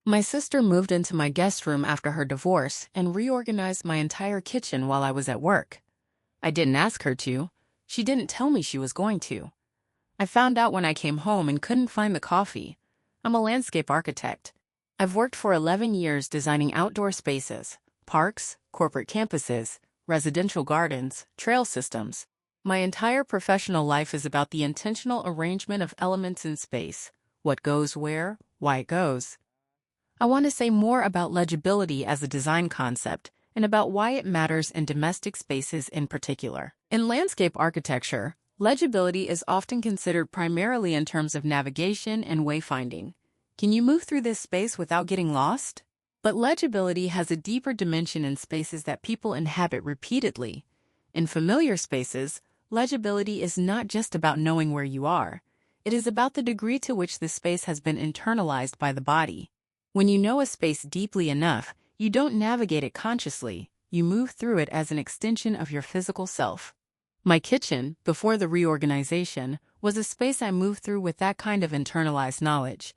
My sister moved into my guest room after her divorce and reorganized my entire kitchen while I was at work. I didn't ask her to. She didn't tell me she was going to. I found out when I came home and couldn't find the coffee. I'm a landscape architect. I've worked for 11 years designing outdoor spaces, parks, corporate campuses, residential gardens, trail systems. My entire professional life is about the intentional arrangement of elements in space, what goes where, why it goes. I want to say more about legibility as a design concept and about why it matters in domestic spaces in particular. In landscape architecture, legibility is often considered primarily in terms of navigation and wayfinding. Can you move through this space without getting lost? But legibility has a deeper dimension in spaces that people inhabit repeatedly. In familiar spaces, legibility is not just about knowing where you are. It is about the degree to which the space has been internalized by the body. When you know a space deeply enough, you don't navigate it consciously, you move through it as an extension of your physical self. My kitchen, before the reorganization, was a space I moved through with that kind of internalized knowledge.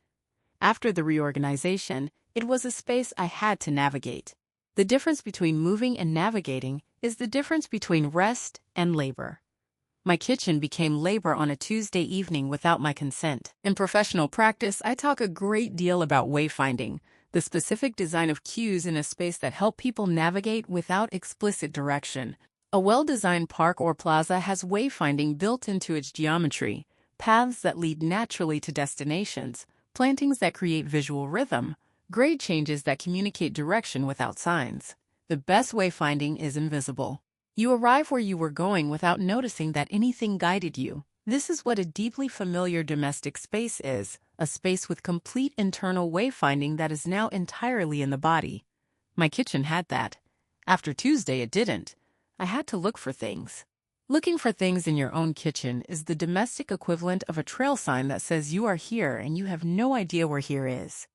After the reorganization, it was a space I had to navigate. The difference between moving and navigating is the difference between rest and labor. My kitchen became labor on a Tuesday evening without my consent. In professional practice, I talk a great deal about wayfinding, the specific design of cues in a space that help people navigate without explicit direction. A well-designed park or plaza has wayfinding built into its geometry, paths that lead naturally to destinations, plantings that create visual rhythm, grade changes that communicate direction without signs. The best wayfinding is invisible. You arrive where you were going without noticing that anything guided you. This is what a deeply familiar domestic space is, a space with complete internal wayfinding that is now entirely in the body. My kitchen had that. After Tuesday, it didn't. I had to look for things. Looking for things in your own kitchen is the domestic equivalent of a trail sign that says you are here and you have no idea where here is.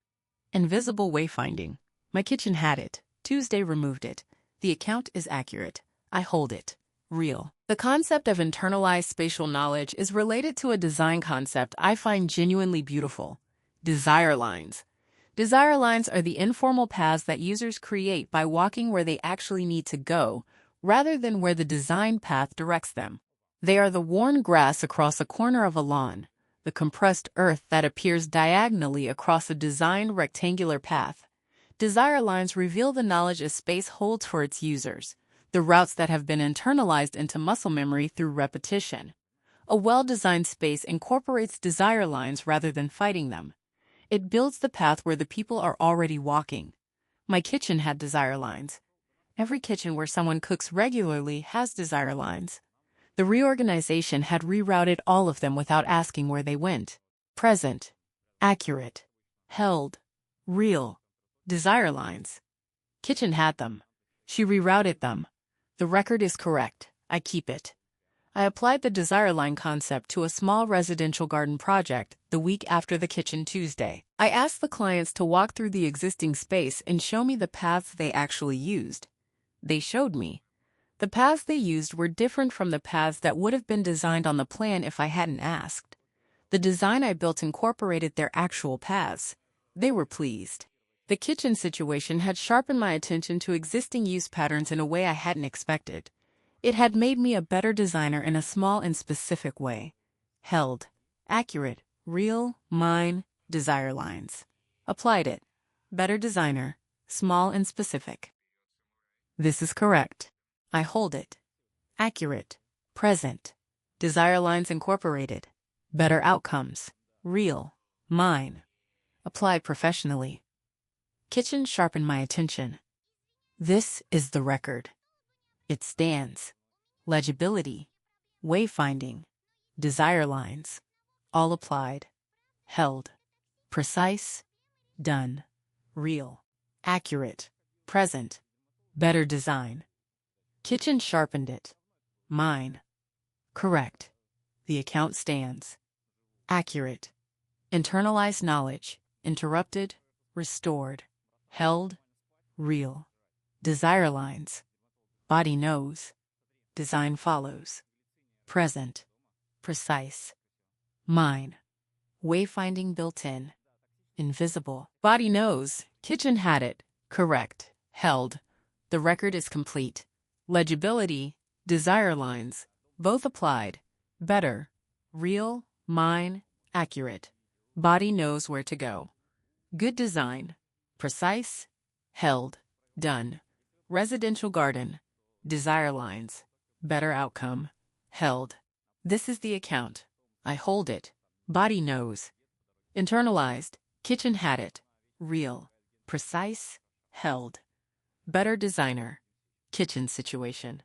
Invisible wayfinding. My kitchen had it. Tuesday removed it. The account is accurate. I hold it. Real. The concept of internalized spatial knowledge is related to a design concept I find genuinely beautiful: desire lines. Desire lines are the informal paths that users create by walking where they actually need to go, rather than where the design path directs them. They are the worn grass across a corner of a lawn, the compressed earth that appears diagonally across a designed rectangular path. Desire lines reveal the knowledge a space holds for its users, the routes that have been internalized into muscle memory through repetition. A well-designed space incorporates desire lines rather than fighting them. It builds the path where the people are already walking. My kitchen had desire lines. Every kitchen where someone cooks regularly has desire lines. The reorganization had rerouted all of them without asking where they went. Present, accurate, held, real, desire lines. Kitchen had them. She rerouted them. The record is correct. I keep it. I applied the desire line concept to a small residential garden project the week after the kitchen Tuesday. I asked the clients to walk through the existing space and show me the paths they actually used. They showed me. The paths they used were different from the paths that would have been designed on the plan if I hadn't asked. The design I built incorporated their actual paths. They were pleased. The kitchen situation had sharpened my attention to existing use patterns in a way I hadn't expected. It had made me a better designer in a small and specific way. Held, accurate, real, mine, desire lines. Applied it. Better designer, small and specific. This is correct. I hold it. Accurate, present. Desire lines incorporated. Better outcomes. Real, mine. Applied professionally. Kitchen sharpened my attention. This is the record. It stands. Legibility, wayfinding, desire lines, all applied, held, precise, done, real, accurate, present, better design. Kitchen sharpened it. Mine. Correct. The account stands. Accurate. Internalized knowledge. Interrupted. Restored. Held. Real. Desire lines. Body knows. Design follows. Present. Precise. Mine. Wayfinding built in. invisible. Body knows, kitchen had it, correct, held. The record is complete. Legibility, desire lines, both applied. Better, real, mine, accurate. Body knows where to go. Good design, precise, held, done. Residential garden, desire lines, better outcome, held. This is the account. I hold it. Body knows. Internalized, kitchen had it, real, precise, held. Better designer, kitchen situation.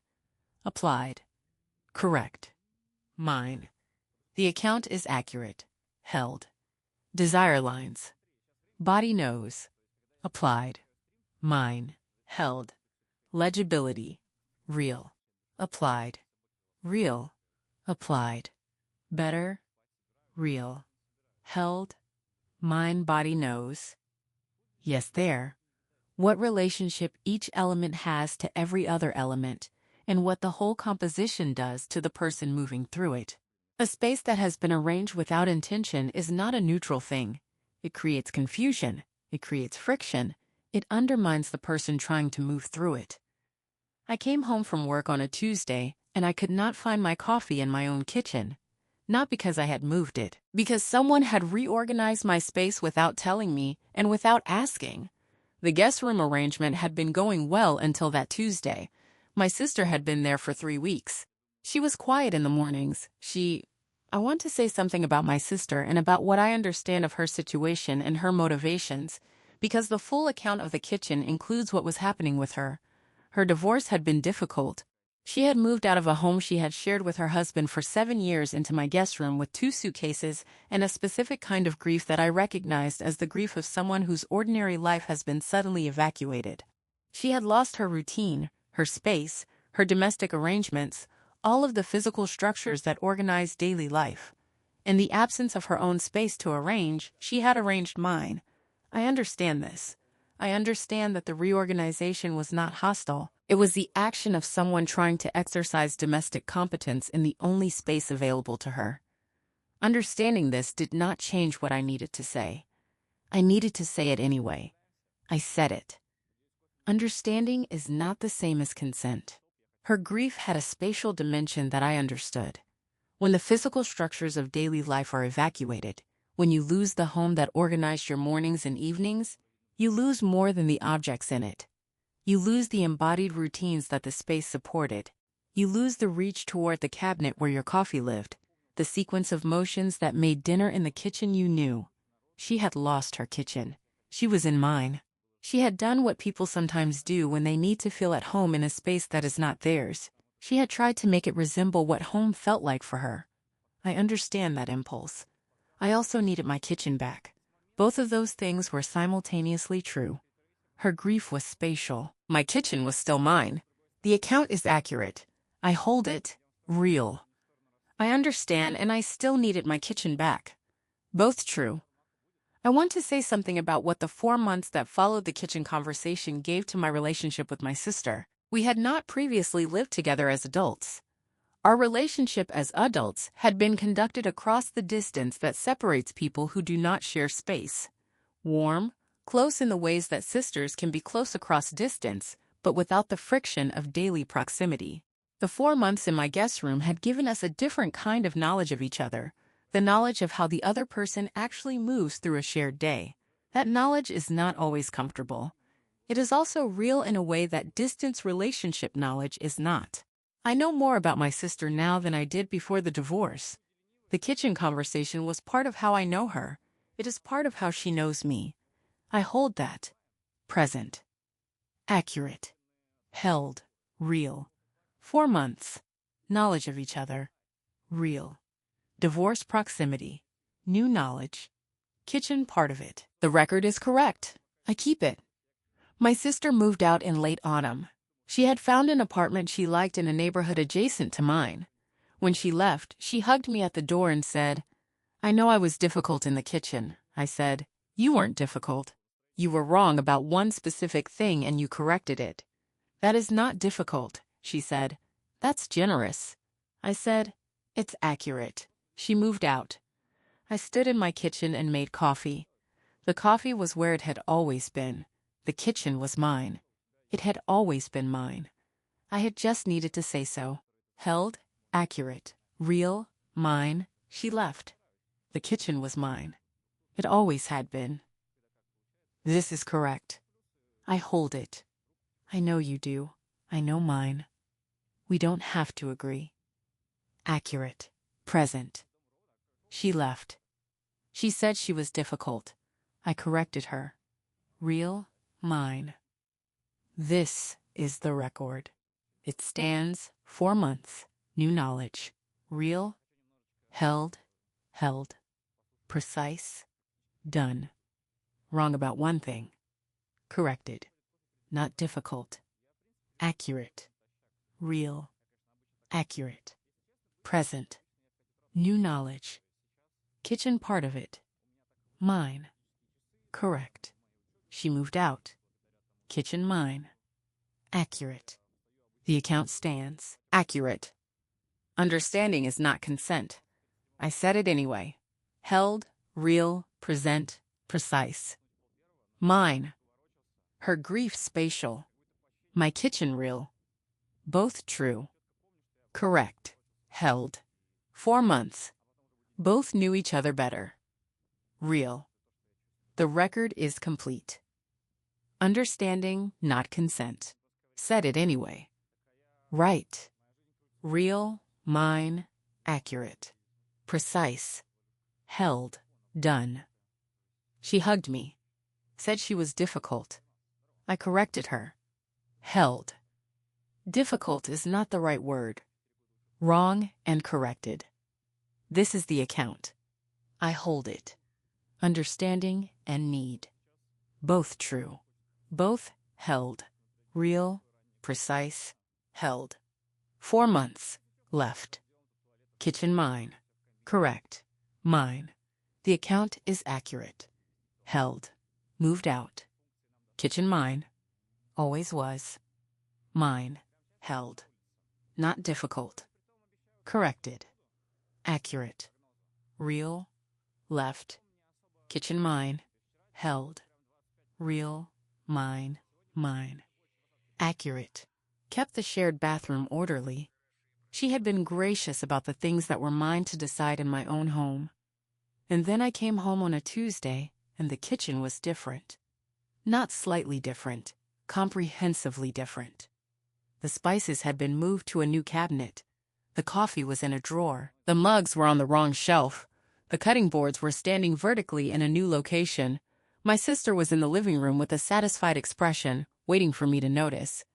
Applied, correct, mine. The account is accurate, held. Desire lines. Body knows. Applied. Mine. Held. Legibility. Real. Applied. Real. Applied. Better. Real. Held. Mine. Body knows. Yes, there. What relationship each element has to every other element, and what the whole composition does to the person moving through it. A space that has been arranged without intention is not a neutral thing. It creates confusion. It creates friction. It undermines the person trying to move through it. I came home from work on a Tuesday, and I could not find my coffee in my own kitchen. Not because I had moved it, because someone had reorganized my space without telling me and without asking. The guest room arrangement had been going well until that Tuesday. My sister had been there for 3 weeks. She was quiet in the mornings. I want to say something about my sister and about what I understand of her situation and her motivations, because the full account of the kitchen includes what was happening with her. Her divorce had been difficult. She had moved out of a home she had shared with her husband for 7 years into my guest room with 2 suitcases and a specific kind of grief that I recognized as the grief of someone whose ordinary life has been suddenly evacuated. She had lost her routine, her space, her domestic arrangements, all of the physical structures that organize daily life. In the absence of her own space to arrange, she had arranged mine. I understand this. I understand that the reorganization was not hostile. It was the action of someone trying to exercise domestic competence in the only space available to her. Understanding this did not change what I needed to say. I needed to say it anyway. I said it. Understanding is not the same as consent. Her grief had a spatial dimension that I understood. When the physical structures of daily life are evacuated, when you lose the home that organized your mornings and evenings, you lose more than the objects in it. You lose the embodied routines that the space supported. You lose the reach toward the cabinet where your coffee lived, the sequence of motions that made dinner in the kitchen you knew. She had lost her kitchen. She was in mine. She had done what people sometimes do when they need to feel at home in a space that is not theirs. She had tried to make it resemble what home felt like for her. I understand that impulse. I also needed my kitchen back. Both of those things were simultaneously true. Her grief was spatial. My kitchen was still mine. The account is accurate. I hold it, real. I understand, and I still needed my kitchen back. Both true. I want to say something about what the 4 months that followed the kitchen conversation gave to my relationship with my sister. We had not previously lived together as adults. Our relationship as adults had been conducted across the distance that separates people who do not share space. Warm, close in the ways that sisters can be close across distance, but without the friction of daily proximity. The 4 months in my guest room had given us a different kind of knowledge of each other. The knowledge of how the other person actually moves through a shared day. That knowledge is not always comfortable. It is also real in a way that distance relationship knowledge is not. I know more about my sister now than I did before the divorce. The kitchen conversation was part of how I know her. It is part of how she knows me. I hold that. Present. Accurate. Held. Real. 4 months. Knowledge of each other. Real. Divorce proximity. New knowledge. Kitchen part of it. The record is correct. I keep it. My sister moved out in late autumn. She had found an apartment she liked in a neighborhood adjacent to mine. When she left, she hugged me at the door and said, "I know I was difficult in the kitchen." I said, "You weren't difficult. You were wrong about one specific thing and you corrected it." "That is not difficult," she said. "That's generous." I said, "It's accurate." She moved out. I stood in my kitchen and made coffee. The coffee was where it had always been. The kitchen was mine. It had always been mine. I had just needed to say so. Held, accurate, real, mine, she left. The kitchen was mine. It always had been. This is correct. I hold it. I know you do. I know mine. We don't have to agree. Accurate. Present. She left. She said she was difficult. I corrected her. Real, mine. This is the record. It stands 4 months. New knowledge. Real. Held. Held. Precise. Done. Wrong about one thing. Corrected. Not difficult. Accurate. Real. Accurate. Present. New knowledge. Kitchen part of it. Mine. Correct. She moved out. Kitchen mine. Accurate. The account stands. Accurate. Understanding is not consent. I said it anyway. Held, real, present, precise. Mine. Her grief spatial. My kitchen real. Both true. Correct. Held. 4 months. Both knew each other better. Real. The record is complete. Understanding, not consent. Said it anyway. Right. Real, mine, accurate. Precise. Held. Done. She hugged me. Said she was difficult. I corrected her. Held. Difficult is not the right word. Wrong and corrected. This is the account. I hold it. Understanding and need. Both true. Both held. Real, precise, held. 4 months. Left. Kitchen mine. Correct. Mine. The account is accurate. Held. Moved out. Kitchen mine. Always was. Mine. Held. Not difficult. Corrected. Accurate. Real. Left. Kitchen mine. Held. Real. Mine. Mine. Accurate. Kept the shared bathroom orderly. She had been gracious about the things that were mine to decide in my own home. And then I came home on a Tuesday, and the kitchen was different. Not slightly different, comprehensively different. The spices had been moved to a new cabinet. The coffee was in a drawer. The mugs were on the wrong shelf. The cutting boards were standing vertically in a new location. My sister was in the living room with a satisfied expression, waiting for me to notice.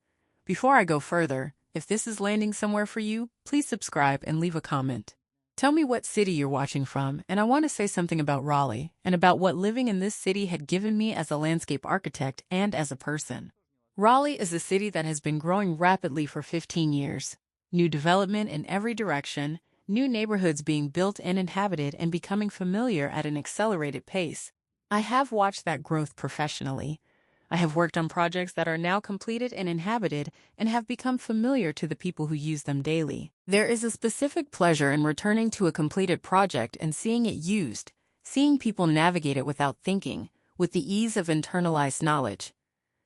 Before I go further, if this is landing somewhere for you, please subscribe and leave a comment. Tell me what city you're watching from, and I want to say something about Raleigh and about what living in this city had given me as a landscape architect and as a person. Raleigh is a city that has been growing rapidly for 15 years. New development in every direction, new neighborhoods being built and inhabited and becoming familiar at an accelerated pace. I have watched that growth professionally. I have worked on projects that are now completed and inhabited and have become familiar to the people who use them daily. There is a specific pleasure in returning to a completed project and seeing it used, seeing people navigate it without thinking, with the ease of internalized knowledge.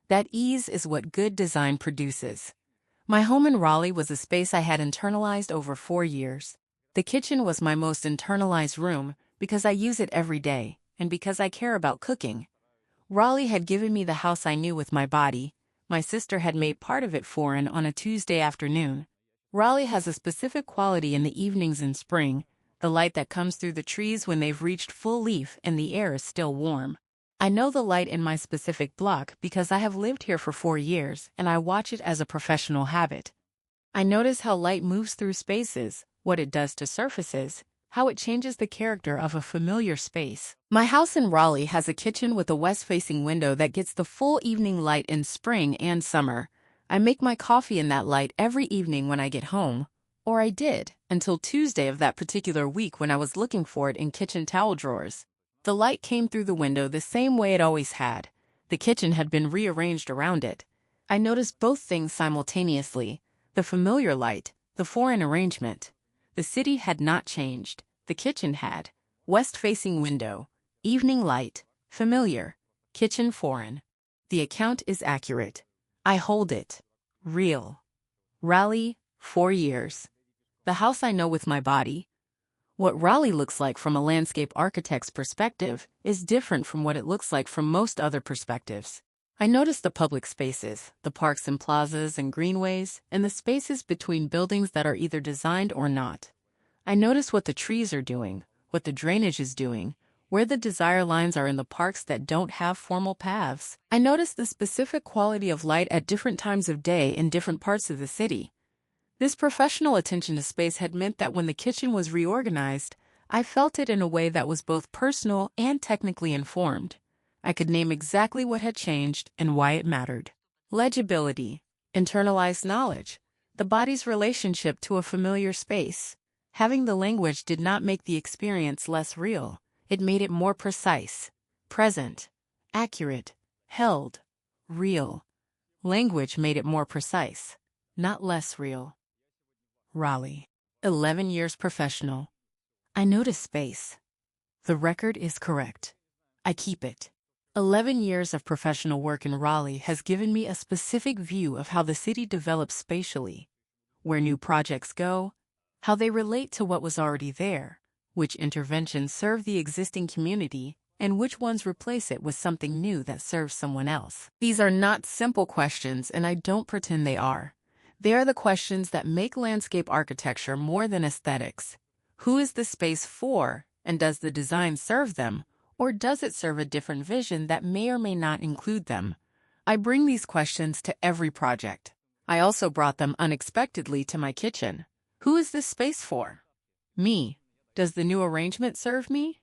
That ease is what good design produces. My home in Raleigh was a space I had internalized over 4 years. The kitchen was my most internalized room because I use it every day and because I care about cooking. Raleigh had given me the house I knew with my body. My sister had made part of it foreign on a Tuesday afternoon. Raleigh has a specific quality in the evenings in spring, the light that comes through the trees when they've reached full leaf and the air is still warm. I know the light in my specific block because I have lived here for 4 years and I watch it as a professional habit. I notice how light moves through spaces, what it does to surfaces, how it changes the character of a familiar space. My house in Raleigh has a kitchen with a west-facing window that gets the full evening light in spring and summer. I make my coffee in that light every evening when I get home. Or I did, until Tuesday of that particular week when I was looking for it in kitchen towel drawers. The light came through the window the same way it always had. The kitchen had been rearranged around it. I noticed both things simultaneously, the familiar light, the foreign arrangement. The city had not changed. The kitchen had. West-facing window, evening light, Familiar. Kitchen foreign. The account is accurate. I hold it. Real. Raleigh, 4 years. The house I know with my body. What Raleigh looks like from a landscape architect's perspective is different from what it looks like from most other perspectives. I notice the public spaces, the parks and plazas and greenways, and the spaces between buildings that are either designed or not. I notice what the trees are doing, what the drainage is doing, where the desire lines are in the parks that don't have formal paths. I notice the specific quality of light at different times of day in different parts of the city. This professional attention to space had meant that when the kitchen was reorganized, I felt it in a way that was both personal and technically informed. I could name exactly what had changed and why it mattered. Legibility, internalized knowledge, the body's relationship to a familiar space. Having the language did not make the experience less real. It made it more precise, present, accurate, held, real. Language made it more precise, not less real. Raleigh. 11 years professional. I notice space. The record is correct. I keep it. 11 years of professional work in Raleigh has given me a specific view of how the city develops spatially, where new projects go, how they relate to what was already there, which interventions serve the existing community, and which ones replace it with something new that serves someone else. These are not simple questions, and I don't pretend they are. They are the questions that make landscape architecture more than aesthetics. Who is the space for, and does the design serve them, or does it serve a different vision that may or may not include them? I bring these questions to every project. I also brought them unexpectedly to my kitchen. Who is this space for? Me. Does the new arrangement serve me?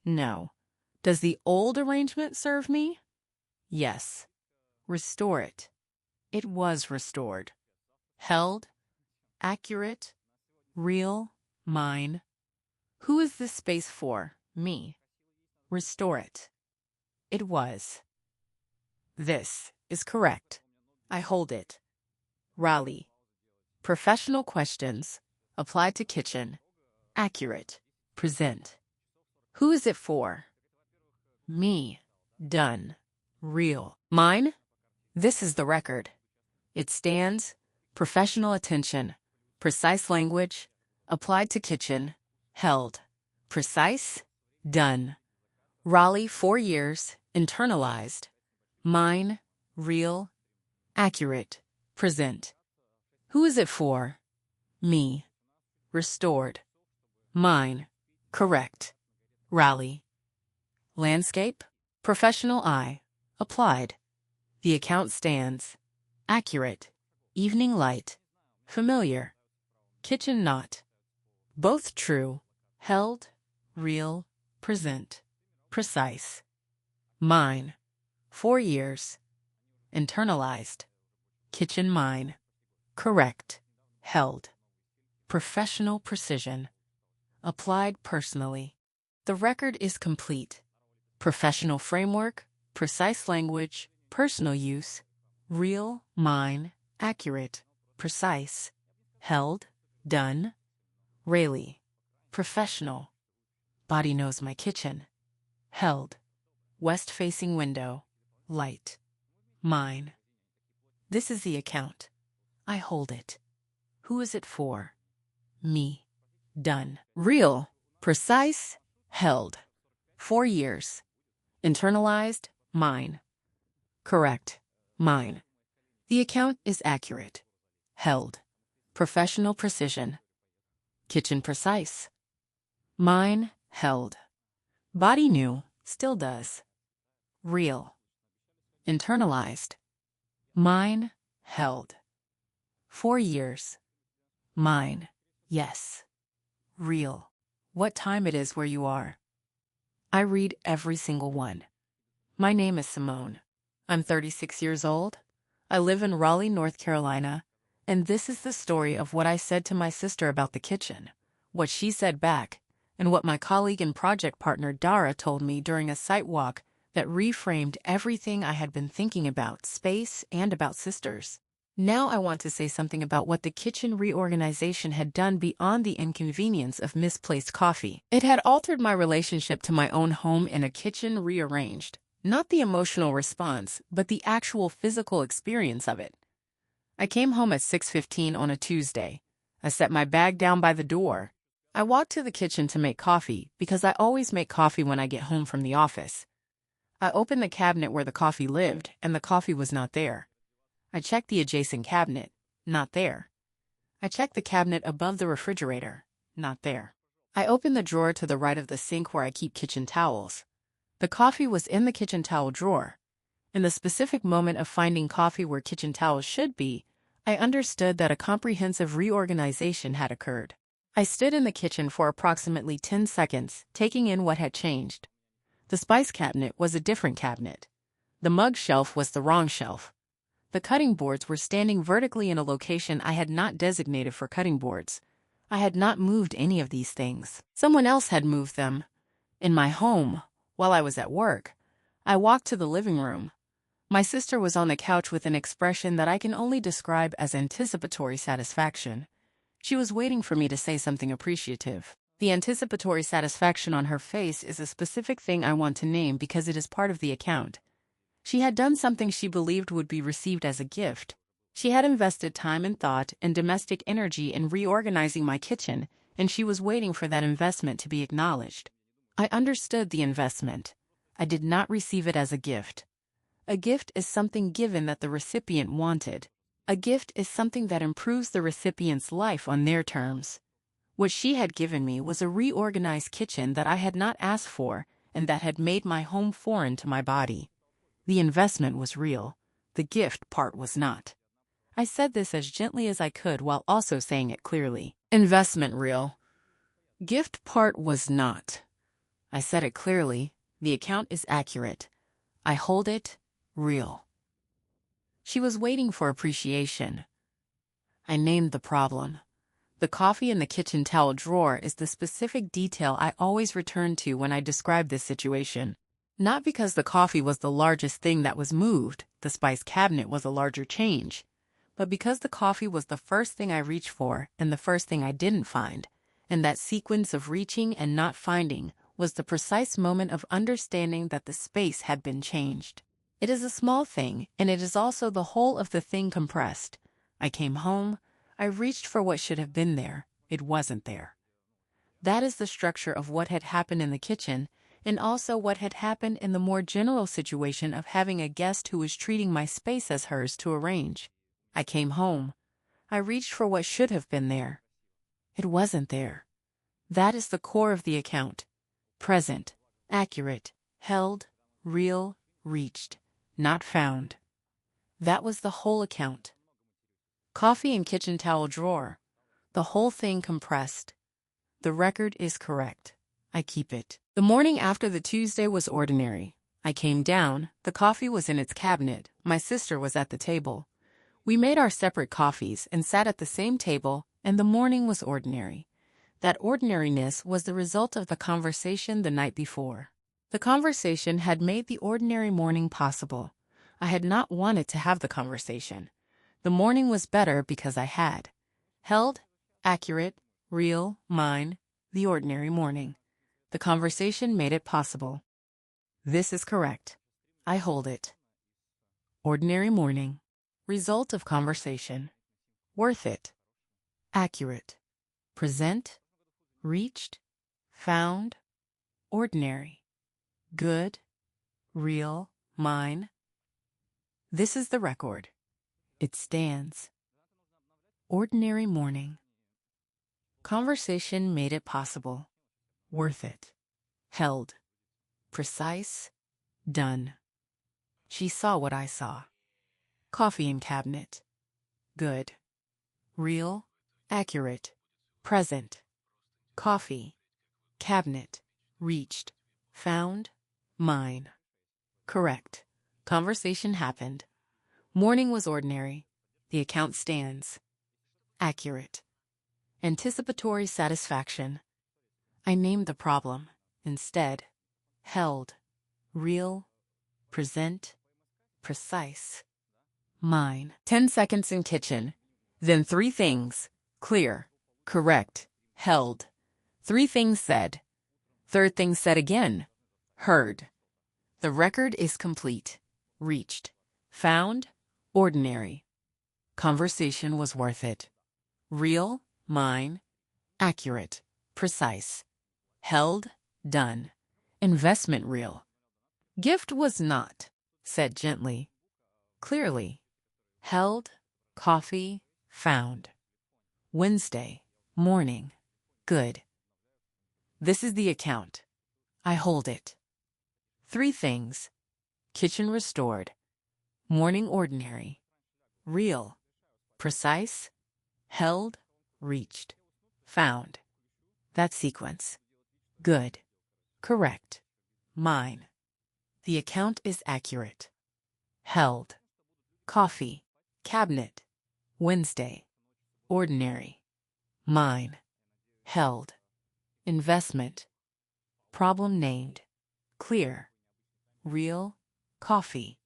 No. Does the old arrangement serve me? Yes. Restore it. It was restored. Held, accurate, real, mine. Who is this space for? Me. Restore it. It was. This is correct. I hold it. Raleigh. Professional questions. Apply to kitchen. Accurate. Present. Who is it for? Me. Done. Real. Mine? This is the record. It stands. Professional attention. Precise language. Applied to kitchen. Held. Precise. Done. Raleigh, 4 years. Internalized. Mine. Real. Accurate. Present. Who is it for? Me. Restored. Mine. Correct. Raleigh. Landscape. Professional eye. Applied. The account stands. Accurate. Evening light. Familiar. Kitchen not. Both true. Held. Real. Present. Precise. Mine. 4 years. Internalized. Kitchen mine. Correct. Held. Professional precision. Applied personally. The record is complete. Professional framework, precise language, personal use, real, mine, accurate, precise, held, done. Raleigh. Professional. Body knows my kitchen. Held. West-facing window. Light. Mine. This is the account. I hold it. Who is it for? Me. Done. Real. Precise. Held. 4 years. Internalized. Mine. Correct. Mine. The account is accurate. Held. Professional precision. Kitchen precise. Mine. Held. Body knew. Still does. Real. Internalized. Mine. Held. 4 years. Mine. Yes. Real. What time it is where you are. I read every single one. My name is Simone. I'm 36 years old. I live in Raleigh, North Carolina, and this is the story of what I said to my sister about the kitchen, what she said back, and what my colleague and project partner Dara told me during a site walk that reframed everything I had been thinking about space and about sisters. Now I want to say something about what the kitchen reorganization had done beyond the inconvenience of misplaced coffee. It had altered my relationship to my own home in a kitchen rearranged. Not the emotional response, but the actual physical experience of it. I came home at 6:15 on a Tuesday. I set my bag down by the door. I walked to the kitchen to make coffee because I always make coffee when I get home from the office. I opened the cabinet where the coffee lived, and the coffee was not there. I checked the adjacent cabinet. Not there. I checked the cabinet above the refrigerator. Not there. I opened the drawer to the right of the sink where I keep kitchen towels. The coffee was in the kitchen towel drawer. In the specific moment of finding coffee where kitchen towels should be, I understood that a comprehensive reorganization had occurred. I stood in the kitchen for approximately 10 seconds, taking in what had changed. The spice cabinet was a different cabinet. The mug shelf was the wrong shelf. The cutting boards were standing vertically in a location I had not designated for cutting boards. I had not moved any of these things. Someone else had moved them. In my home, while I was at work, I walked to the living room. My sister was on the couch with an expression that I can only describe as anticipatory satisfaction. She was waiting for me to say something appreciative. The anticipatory satisfaction on her face is a specific thing I want to name because it is part of the account. She had done something she believed would be received as a gift. She had invested time and thought and domestic energy in reorganizing my kitchen, and she was waiting for that investment to be acknowledged. I understood the investment. I did not receive it as a gift. A gift is something given that the recipient wanted. A gift is something that improves the recipient's life on their terms. What she had given me was a reorganized kitchen that I had not asked for and that had made my home foreign to my body. The investment was real. The gift part was not. I said this as gently as I could while also saying it clearly. Investment real. Gift part was not. I said it clearly. The account is accurate. I hold it real. She was waiting for appreciation. I named the problem. The coffee in the kitchen towel drawer is the specific detail I always return to when I describe this situation. Not because the coffee was the largest thing that was moved, the spice cabinet was a larger change, but because the coffee was the first thing I reached for and the first thing I didn't find, and that sequence of reaching and not finding was the precise moment of understanding that the space had been changed. It is a small thing, and it is also the whole of the thing compressed. I came home. I reached for what should have been there. It wasn't there. That is the structure of what had happened in the kitchen, and also what had happened in the more general situation of having a guest who was treating my space as hers to arrange. I came home. I reached for what should have been there. It wasn't there. That is the core of the account. Present, accurate, held, real, reached, not found. That was the whole account. Coffee and kitchen towel drawer. The whole thing compressed. The record is correct. I keep it. The morning after the Tuesday was ordinary. I came down. The coffee was in its cabinet. My sister was at the table. We made our separate coffees and sat at the same table, and the morning was ordinary. That ordinariness was the result of the conversation the night before. The conversation had made the ordinary morning possible. I had not wanted to have the conversation. The morning was better because I had. Held, accurate, real, mine, the ordinary morning. The conversation made it possible. This is correct. I hold it. Ordinary morning. Result of conversation. Worth it. Accurate. Present. Reached. Found. Ordinary. Good. Real. Mine. This is the record. It stands. Ordinary morning. Conversation made it possible. Worth it. Held. Precise. Done. She saw what I saw. Coffee in cabinet. Good. Real. Accurate. Present. Coffee. Cabinet. Reached. Found. Mine. Correct. Conversation happened. Morning was ordinary. The account stands. Accurate. Anticipatory satisfaction. I named the problem. Instead. Held. Real. Present. Precise. mine. 10 seconds in kitchen. Then 3 things. Clear, correct, held. 3 things said. Third thing said again. Heard. The record is complete. Reached. Found. Ordinary. Conversation was worth it. Real, mine. Accurate, precise. Held, done. Investment real. Gift was not, said gently. Clearly. Held, coffee, found. Wednesday, morning. Good. This is the account. I hold it. 3 things. Kitchen restored. Morning ordinary. Real. Precise. Held. Reached. Found. That sequence. Good. Correct. Mine. The account is accurate. Held. Coffee. Cabinet. Wednesday. Ordinary. Mine. Held. Investment. Problem named. Clear. Real. Coffee.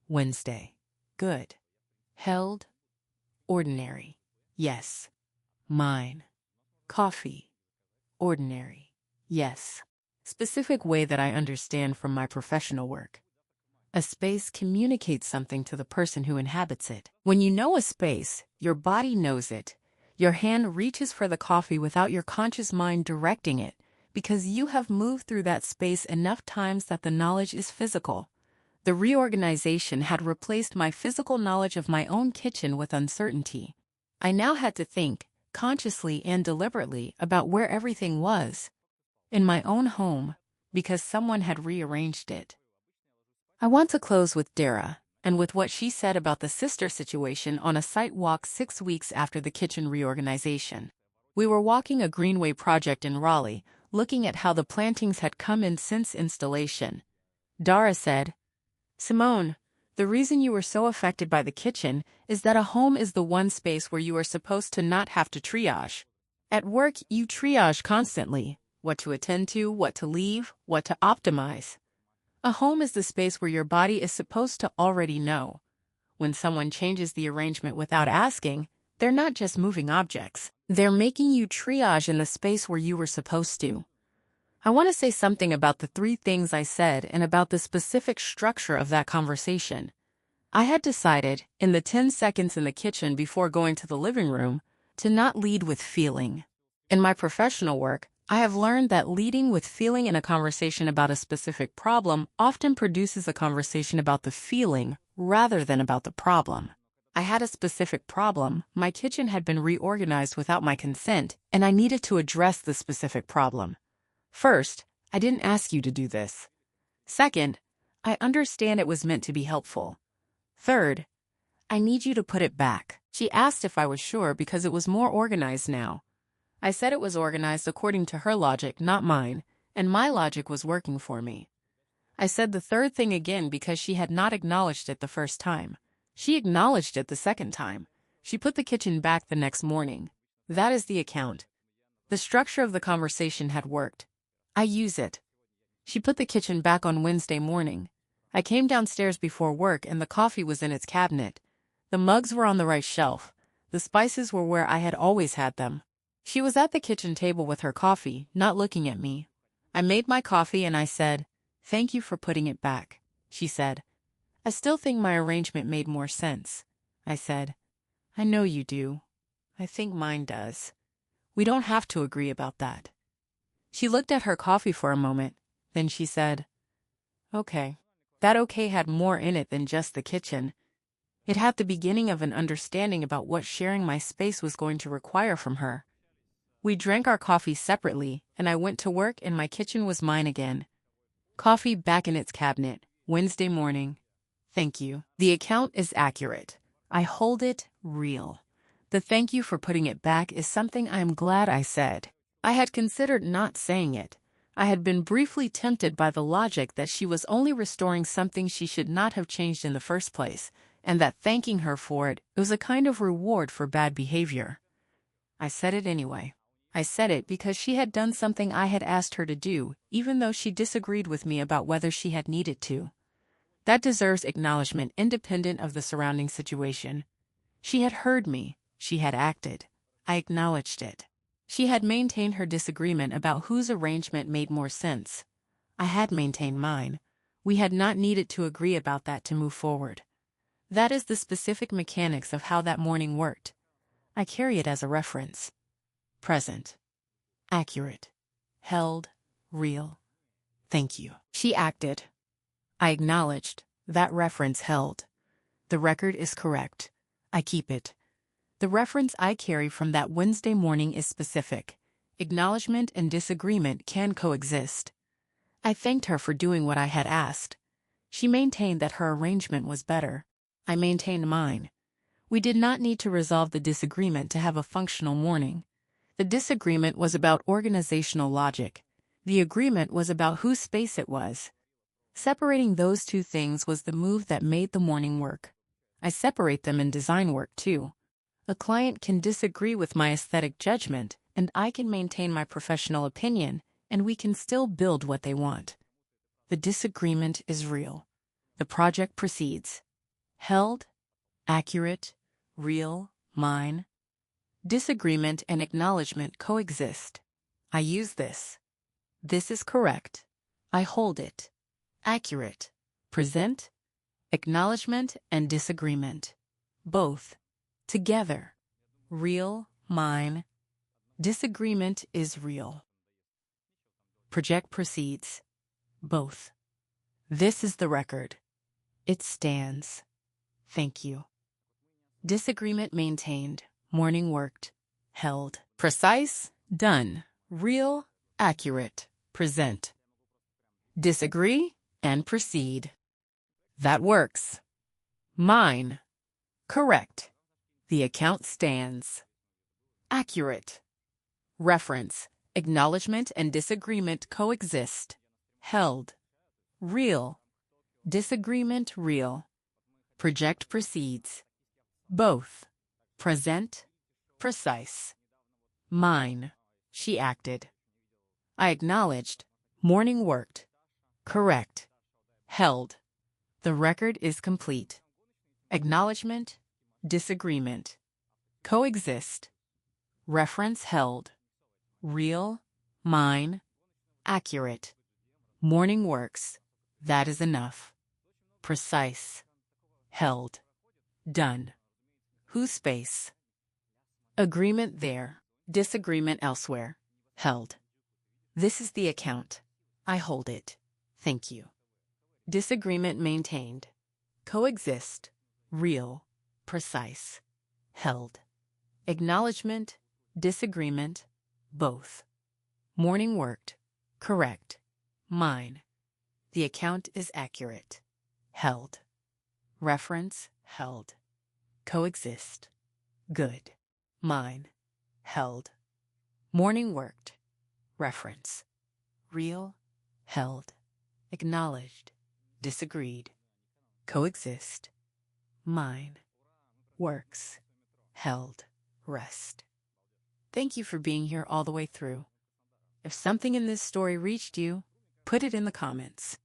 Wednesday. Good. Held. Ordinary. Yes. Mine. Coffee. Ordinary. Yes. Specific way that I understand from my professional work. A space communicates something to the person who inhabits it. When you know a space, your body knows it. Your hand reaches for the coffee without your conscious mind directing it, because you have moved through that space enough times that the knowledge is physical. The reorganization had replaced my physical knowledge of my own kitchen with uncertainty. I now had to think, consciously and deliberately, about where everything was. In my own home, because someone had rearranged it. I want to close with Dara, and with what she said about the sister situation on a site walk 6 weeks after the kitchen reorganization. We were walking a greenway project in Raleigh, looking at how the plantings had come in since installation. Dara said, "Simone, the reason you were so affected by the kitchen is that a home is the one space where you are supposed to not have to triage. At work, you triage constantly, what to attend to, what to leave, what to optimize. A home is the space where your body is supposed to already know. When someone changes the arrangement without asking, they're not just moving objects. They're making you triage in the space where you were supposed to." I want to say something about the 3 things I said and about the specific structure of that conversation. I had decided, in the 10 seconds in the kitchen before going to the living room, to not lead with feeling. In my professional work, I have learned that leading with feeling in a conversation about a specific problem often produces a conversation about the feeling rather than about the problem. I had a specific problem. My kitchen had been reorganized without my consent, and I needed to address the specific problem. First, I didn't ask you to do this. Second, I understand it was meant to be helpful. Third, I need you to put it back. She asked if I was sure because it was more organized now. I said it was organized according to her logic, not mine, and my logic was working for me. I said the third thing again because she had not acknowledged it the first time. She acknowledged it the second time. She put the kitchen back the next morning. That is the account. The structure of the conversation had worked. I use it. She put the kitchen back on Wednesday morning. I came downstairs before work and the coffee was in its cabinet. The mugs were on the right shelf. The spices were where I had always had them. She was at the kitchen table with her coffee, not looking at me. I made my coffee and I said, "Thank you for putting it back." She said, "I still think my arrangement made more sense." I said, "I know you do. I think mine does. We don't have to agree about that." She looked at her coffee for a moment, then she said, "Okay." That okay had more in it than just the kitchen. It had the beginning of an understanding about what sharing my space was going to require from her. We drank our coffee separately, and I went to work and my kitchen was mine again. Coffee back in its cabinet, Wednesday morning. Thank you. The account is accurate. I hold it real. The thank you for putting it back is something I am glad I said. I had considered not saying it. I had been briefly tempted by the logic that she was only restoring something she should not have changed in the first place, and that thanking her for it was a kind of reward for bad behavior. I said it anyway. I said it because she had done something I had asked her to do, even though she disagreed with me about whether she had needed to. That deserves acknowledgement independent of the surrounding situation. She had heard me. She had acted. I acknowledged it. She had maintained her disagreement about whose arrangement made more sense. I had maintained mine. We had not needed to agree about that to move forward. That is the specific mechanics of how that morning worked. I carry it as a reference. Present. Accurate. Held. Real. Thank you. She acted. I acknowledged. That reference held. The record is correct. I keep it. The reference I carry from that Wednesday morning is specific. Acknowledgement and disagreement can coexist. I thanked her for doing what I had asked. She maintained that her arrangement was better. I maintained mine. We did not need to resolve the disagreement to have a functional morning. The disagreement was about organizational logic. The agreement was about whose space it was. Separating those two things was the move that made the morning work. I separate them in design work too. A client can disagree with my aesthetic judgment, and I can maintain my professional opinion, and we can still build what they want. The disagreement is real. The project proceeds. Held, accurate, real, mine. Disagreement and acknowledgement coexist. I use this. This is correct. I hold it. Accurate. Present. Acknowledgement and disagreement. Both. Together. Real, mine. Disagreement is real. Project proceeds. Both. This is the record. It stands. Thank you. Disagreement maintained. Morning worked. Held. Precise. Done. Real. Accurate. Present. Disagree and proceed. That works. Mine. Correct. The account stands. Accurate. Reference. Acknowledgement and disagreement coexist. Held. Real. Disagreement real. Project proceeds. Both. Present. Precise. Mine. She acted. I acknowledged. Morning worked. Correct. Held. The record is complete. Acknowledgement. Disagreement. Coexist. Reference held. Real. Mine. Accurate. Morning works. That is enough. Precise. Held. Done. Whose space? Agreement there. Disagreement elsewhere. Held. This is the account. I hold it. Thank you. Disagreement maintained. Coexist. Real. Precise. Held. Acknowledgement. Disagreement. Both. Morning worked. Correct. Mine. The account is accurate. Held. Reference held. Coexist. Good. Mine. Held. Morning worked. Reference. Real. Held. Acknowledged. Disagreed. Coexist. Mine. Works. Held. Rest. Thank you for being here all the way through. If something in this story reached you, put it in the comments.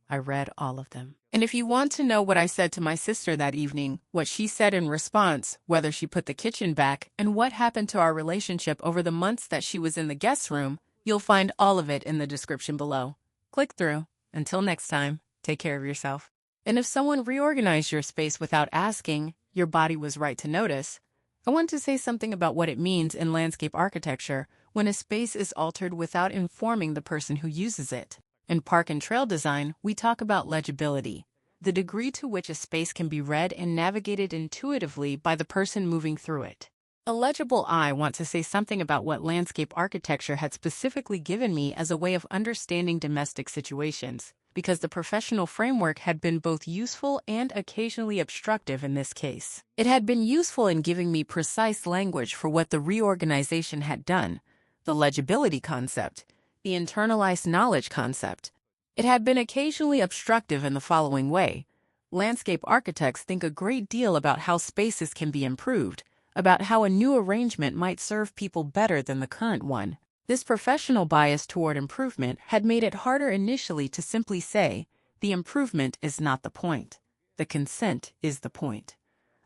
I read all of them. And if you want to know what I said to my sister that evening, what she said in response, whether she put the kitchen back, and what happened to our relationship over the months that she was in the guest room, you'll find all of it in the description below. Click through. Until next time, take care of yourself. And if someone reorganized your space without asking, your body was right to notice, I want to say something about what it means in landscape architecture when a space is altered without informing the person who uses it. In park and trail design, we talk about legibility, the degree to which a space can be read and navigated intuitively by the person moving through it. A legible eye wants to say something about what landscape architecture had specifically given me as a way of understanding domestic situations, because the professional framework had been both useful and occasionally obstructive in this case. It had been useful in giving me precise language for what the reorganization had done, the legibility concept, the internalized knowledge concept. It had been occasionally obstructive in the following way. Landscape architects think a great deal about how spaces can be improved, about how a new arrangement might serve people better than the current one. This professional bias toward improvement had made it harder initially to simply say, The improvement is not the point. The consent is the point.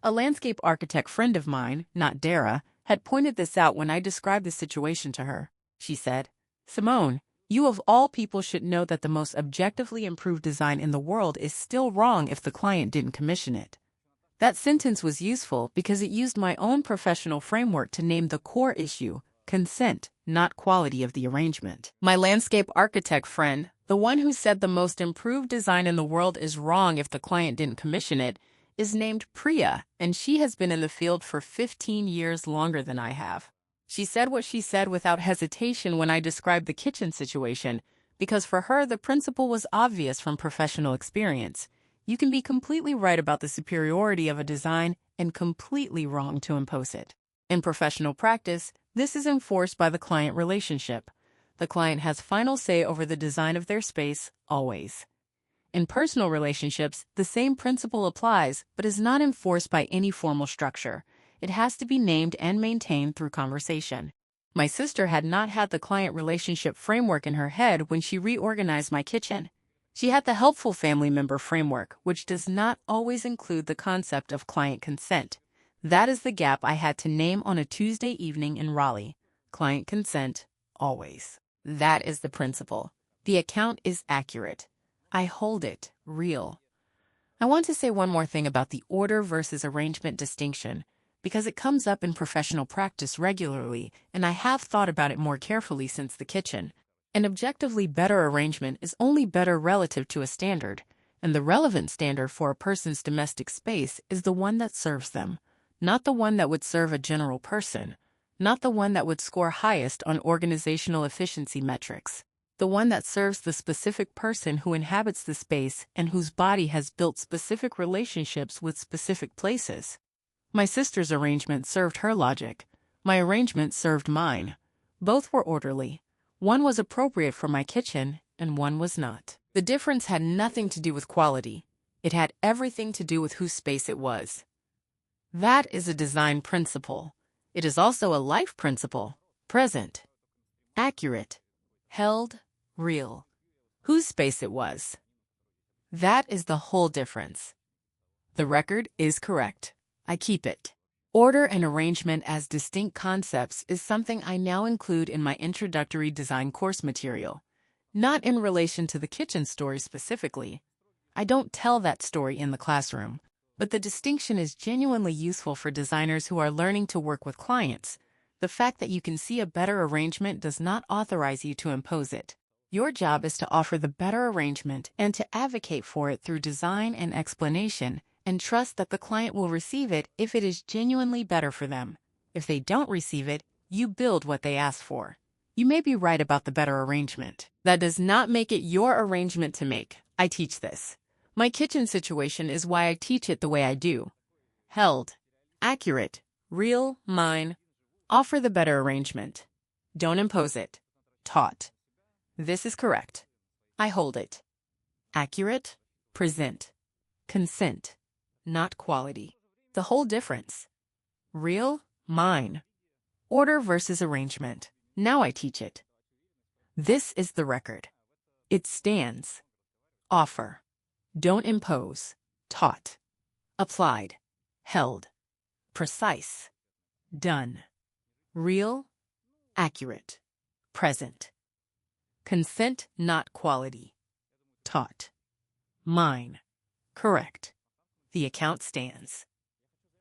A landscape architect friend of mine, not Dara, had pointed this out when I described the situation to her. She said, "Simone, you of all people should know that the most objectively improved design in the world is still wrong if the client didn't commission it." That sentence was useful because it used my own professional framework to name the core issue, consent, not quality of the arrangement. My landscape architect friend, the one who said the most improved design in the world is wrong if the client didn't commission it, is named Priya, and she has been in the field for 15 years longer than I have. She said what she said without hesitation when I described the kitchen situation, because for her the principle was obvious from professional experience. You can be completely right about the superiority of a design and completely wrong to impose it. In professional practice, this is enforced by the client relationship. The client has final say over the design of their space, always. In personal relationships, the same principle applies, but is not enforced by any formal structure. It has to be named and maintained through conversation. My sister had not had the client relationship framework in her head when she reorganized my kitchen. She had the helpful family member framework, which does not always include the concept of client consent. That is the gap I had to name on a Tuesday evening in Raleigh. Client consent, always. That is the principle. The account is accurate. I hold it real. I want to say one more thing about the order versus arrangement distinction, because it comes up in professional practice regularly, and I have thought about it more carefully since the kitchen. An objectively better arrangement is only better relative to a standard, and the relevant standard for a person's domestic space is the one that serves them, not the one that would serve a general person, not the one that would score highest on organizational efficiency metrics. The one that serves the specific person who inhabits the space and whose body has built specific relationships with specific places. My sister's arrangement served her logic. My arrangement served mine. Both were orderly. One was appropriate for my kitchen, and one was not. The difference had nothing to do with quality. It had everything to do with whose space it was. That is a design principle. It is also a life principle. Present, accurate, held, real. Whose space it was. That is the whole difference. The record is correct. I keep it. Order and arrangement as distinct concepts is something I now include in my introductory design course material. Not in relation to the kitchen story specifically. I don't tell that story in the classroom, but the distinction is genuinely useful for designers who are learning to work with clients. The fact that you can see a better arrangement does not authorize you to impose it. Your job is to offer the better arrangement and to advocate for it through design and explanation, and trust that the client will receive it if it is genuinely better for them. If they don't receive it, you build what they ask for. You may be right about the better arrangement. That does not make it your arrangement to make. I teach this. My kitchen situation is why I teach it the way I do. Held, accurate, real, mine. Offer the better arrangement. Don't impose it. Taught. This is correct. I hold it. Accurate, present. Consent, not quality. The whole difference. Real, mine. Order versus arrangement. Now I teach it. This is the record. It stands. Offer. Don't impose. Taught. Applied. Held. Precise. Done. Real. Accurate. Present. Consent, not quality. Taught. Mine. Correct. The account stands.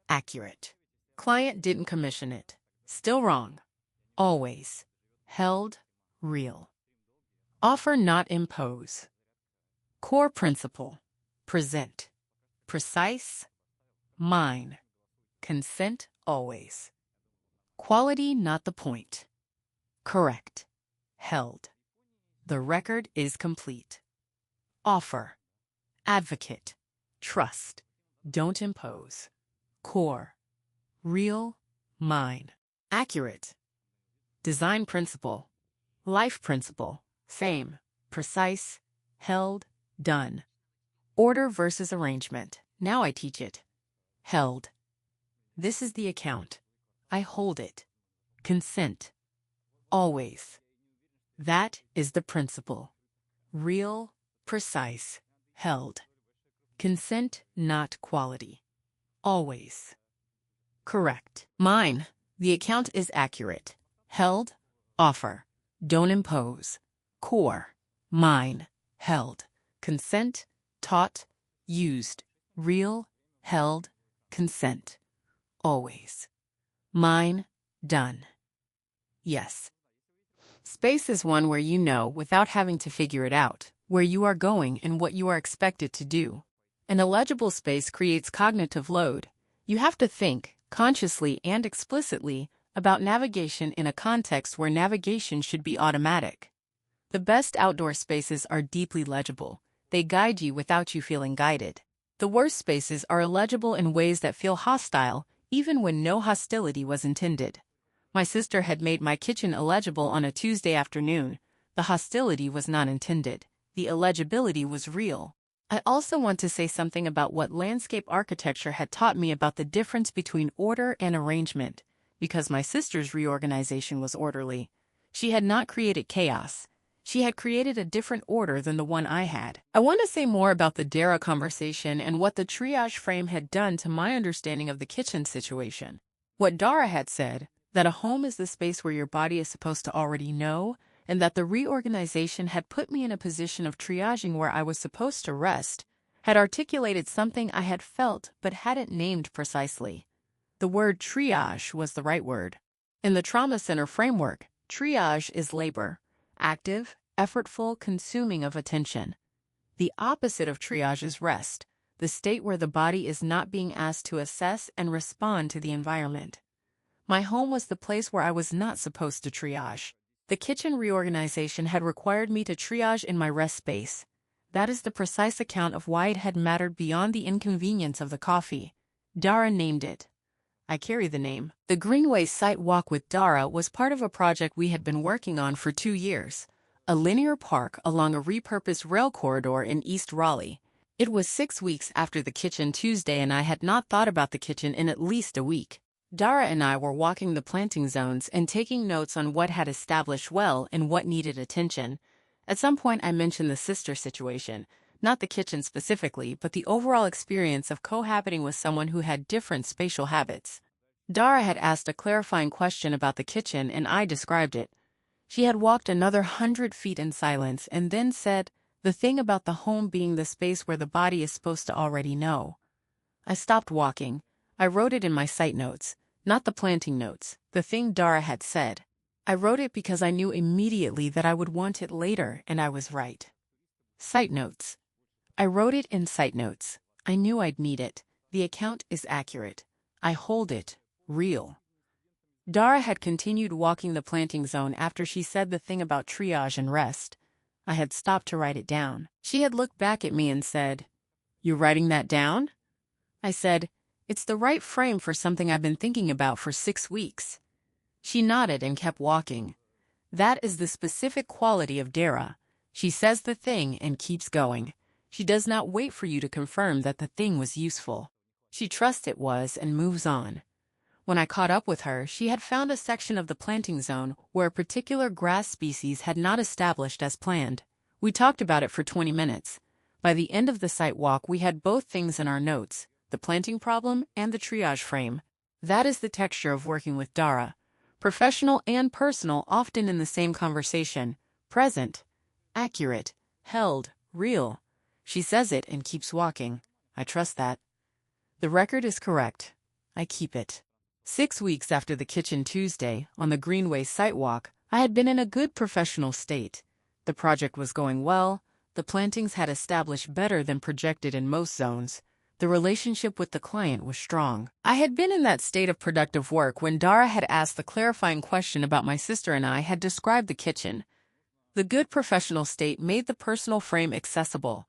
Accurate. Client didn't commission it. Still wrong. Always. Held. Real. Offer, not impose. Core principle. Present. Precise. Mine. Consent, always. Quality, not the point. Correct. Held. The record is complete. Offer. Advocate. Trust. Don't impose. Core. Real. Mine. Accurate. Design principle. Life principle. Same. Precise. Held. Done. Order versus arrangement. Now I teach it. Held. This is the account. I hold it. Consent. Always. That is the principle. Real, precise, held. Consent, not quality. Always. Correct. Mine. The account is accurate. Held. Offer. Don't impose. Core. Mine. Held. Consent. Taught. Used. Real. Held. Consent. Always. Mine. Done. Yes. Space is one where you know without having to figure it out, where you are going and what you are expected to do. An illegible space creates cognitive load. You have to think, consciously and explicitly, about navigation in a context where navigation should be automatic. The best outdoor spaces are deeply legible. They guide you without you feeling guided. The worst spaces are illegible in ways that feel hostile, even when no hostility was intended. My sister had made my kitchen illegible on a Tuesday afternoon. The hostility was not intended. The illegibility was real. I also want to say something about what landscape architecture had taught me about the difference between order and arrangement, because my sister's reorganization was orderly. She had not created chaos. She had created a different order than the one I had. I want to say more about the Dara conversation and what the triage frame had done to my understanding of the kitchen situation. What Dara had said, that a home is the space where your body is supposed to already know, and that the reorganization had put me in a position of triaging where I was supposed to rest, had articulated something I had felt but hadn't named precisely. The word triage was the right word. In the trauma center framework, triage is labor, active, effortful consuming of attention. The opposite of triage is rest, the state where the body is not being asked to assess and respond to the environment. My home was the place where I was not supposed to triage. The kitchen reorganization had required me to triage in my rest space. That is the precise account of why it had mattered beyond the inconvenience of the coffee. Dara named it. I carry the name. The Greenway site walk with Dara was part of a project we had been working on for 2 years, a linear park along a repurposed rail corridor in East Raleigh. It was 6 weeks after the kitchen Tuesday and I had not thought about the kitchen in at least a week. Dara and I were walking the planting zones and taking notes on what had established well and what needed attention. At some point I mentioned the sister situation, not the kitchen specifically, but the overall experience of cohabiting with someone who had different spatial habits. Dara had asked a clarifying question about the kitchen and I described it. She had walked another 100 feet in silence and then said, the thing about the home being the space where the body is supposed to already know. I stopped walking. I wrote it in my site notes. Not the planting notes, the thing Dara had said. I wrote it because I knew immediately that I would want it later, and I was right. Site notes. I wrote it in site notes. I knew I'd need it. The account is accurate. I hold it. Real. Dara had continued walking the planting zone after she said the thing about triage and rest. I had stopped to write it down. She had looked back at me and said, "You writing that down?" I said, "It's the right frame for something I've been thinking about for 6 weeks." She nodded and kept walking. That is the specific quality of Dara. She says the thing and keeps going. She does not wait for you to confirm that the thing was useful. She trusts it was and moves on. When I caught up with her, she had found a section of the planting zone where a particular grass species had not established as planned. We talked about it for 20 minutes. By the end of the site walk, we had both things in our notes, the planting problem and the triage frame. That is the texture of working with Dara. Professional and personal often in the same conversation. Present. Accurate. Held. Real. She says it and keeps walking. I trust that. The record is correct. I keep it. 6 weeks after the kitchen Tuesday, on the Greenway site walk, I had been in a good professional state. The project was going well. The plantings had established better than projected in most zones. The relationship with the client was strong. I had been in that state of productive work when Dara had asked the clarifying question about my sister and I had described the kitchen. The good professional state made the personal frame accessible.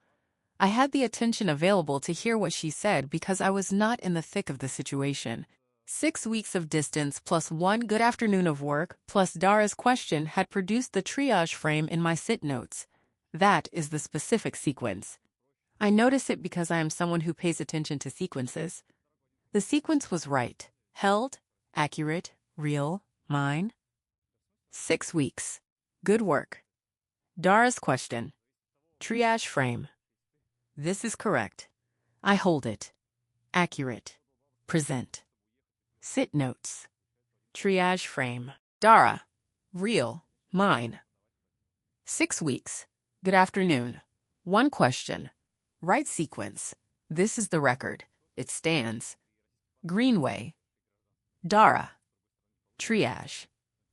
I had the attention available to hear what she said because I was not in the thick of the situation. 6 weeks of distance plus 1 good afternoon of work plus Dara's question had produced the triage frame in my sit notes. That is the specific sequence. I notice it because I am someone who pays attention to sequences. The sequence was right. Held, accurate, real, mine. 6 weeks. Good work. Dara's question. Triage frame. This is correct. I hold it. Accurate. Present. Sit notes. Triage frame. Dara. Real. Mine. 6 weeks. Good afternoon. One question. Right sequence. This is the record. It stands. Greenway. Dara. Triage.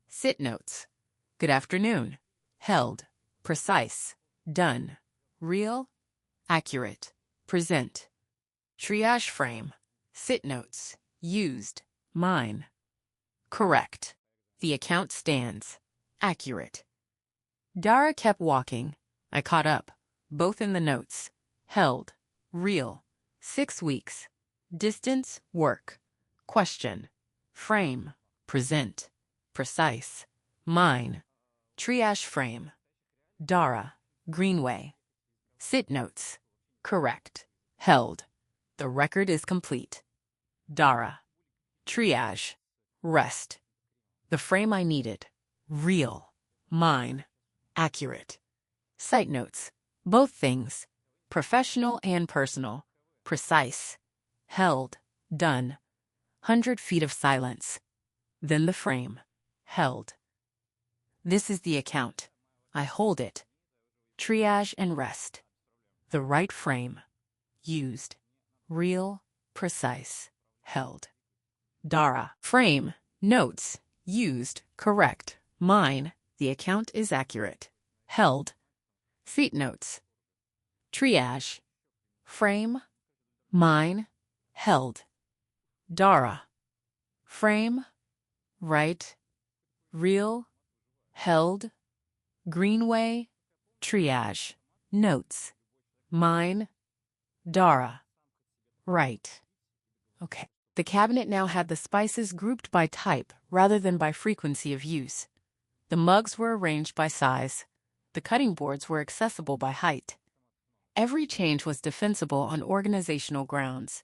Sit notes. Good afternoon. Held. Precise. Done. Real. Accurate. Present. Triage frame. Sit notes. Used. Mine. Correct. The account stands. Accurate. Dara kept walking. I caught up. Both in the notes. Held. Real. 6 weeks. Distance. Work. Question. Frame. Present. Precise. Mine. Triage frame. Dara. Greenway. Sit notes. Correct. Held. The record is complete. Dara. Triage. Rest. The frame I needed. Real. Mine. Accurate. Site notes. Both things. Professional and personal. Precise. Held. Done. 100 feet of silence. Then the frame. Held. This is the account. I hold it. Triage and rest. The right frame. Used. Real. Precise. Held. Dara. Frame. Notes. Used. Correct. Mine. The account is accurate. Held. Seat notes. Triage. Frame. Mine. Held. Dara. Frame. Right. Real. Held. Greenway. Triage. Notes. Mine. Dara. Right. Okay. The cabinet now had the spices grouped by type rather than by frequency of use. The mugs were arranged by size. The cutting boards were accessible by height. Every change was defensible on organizational grounds.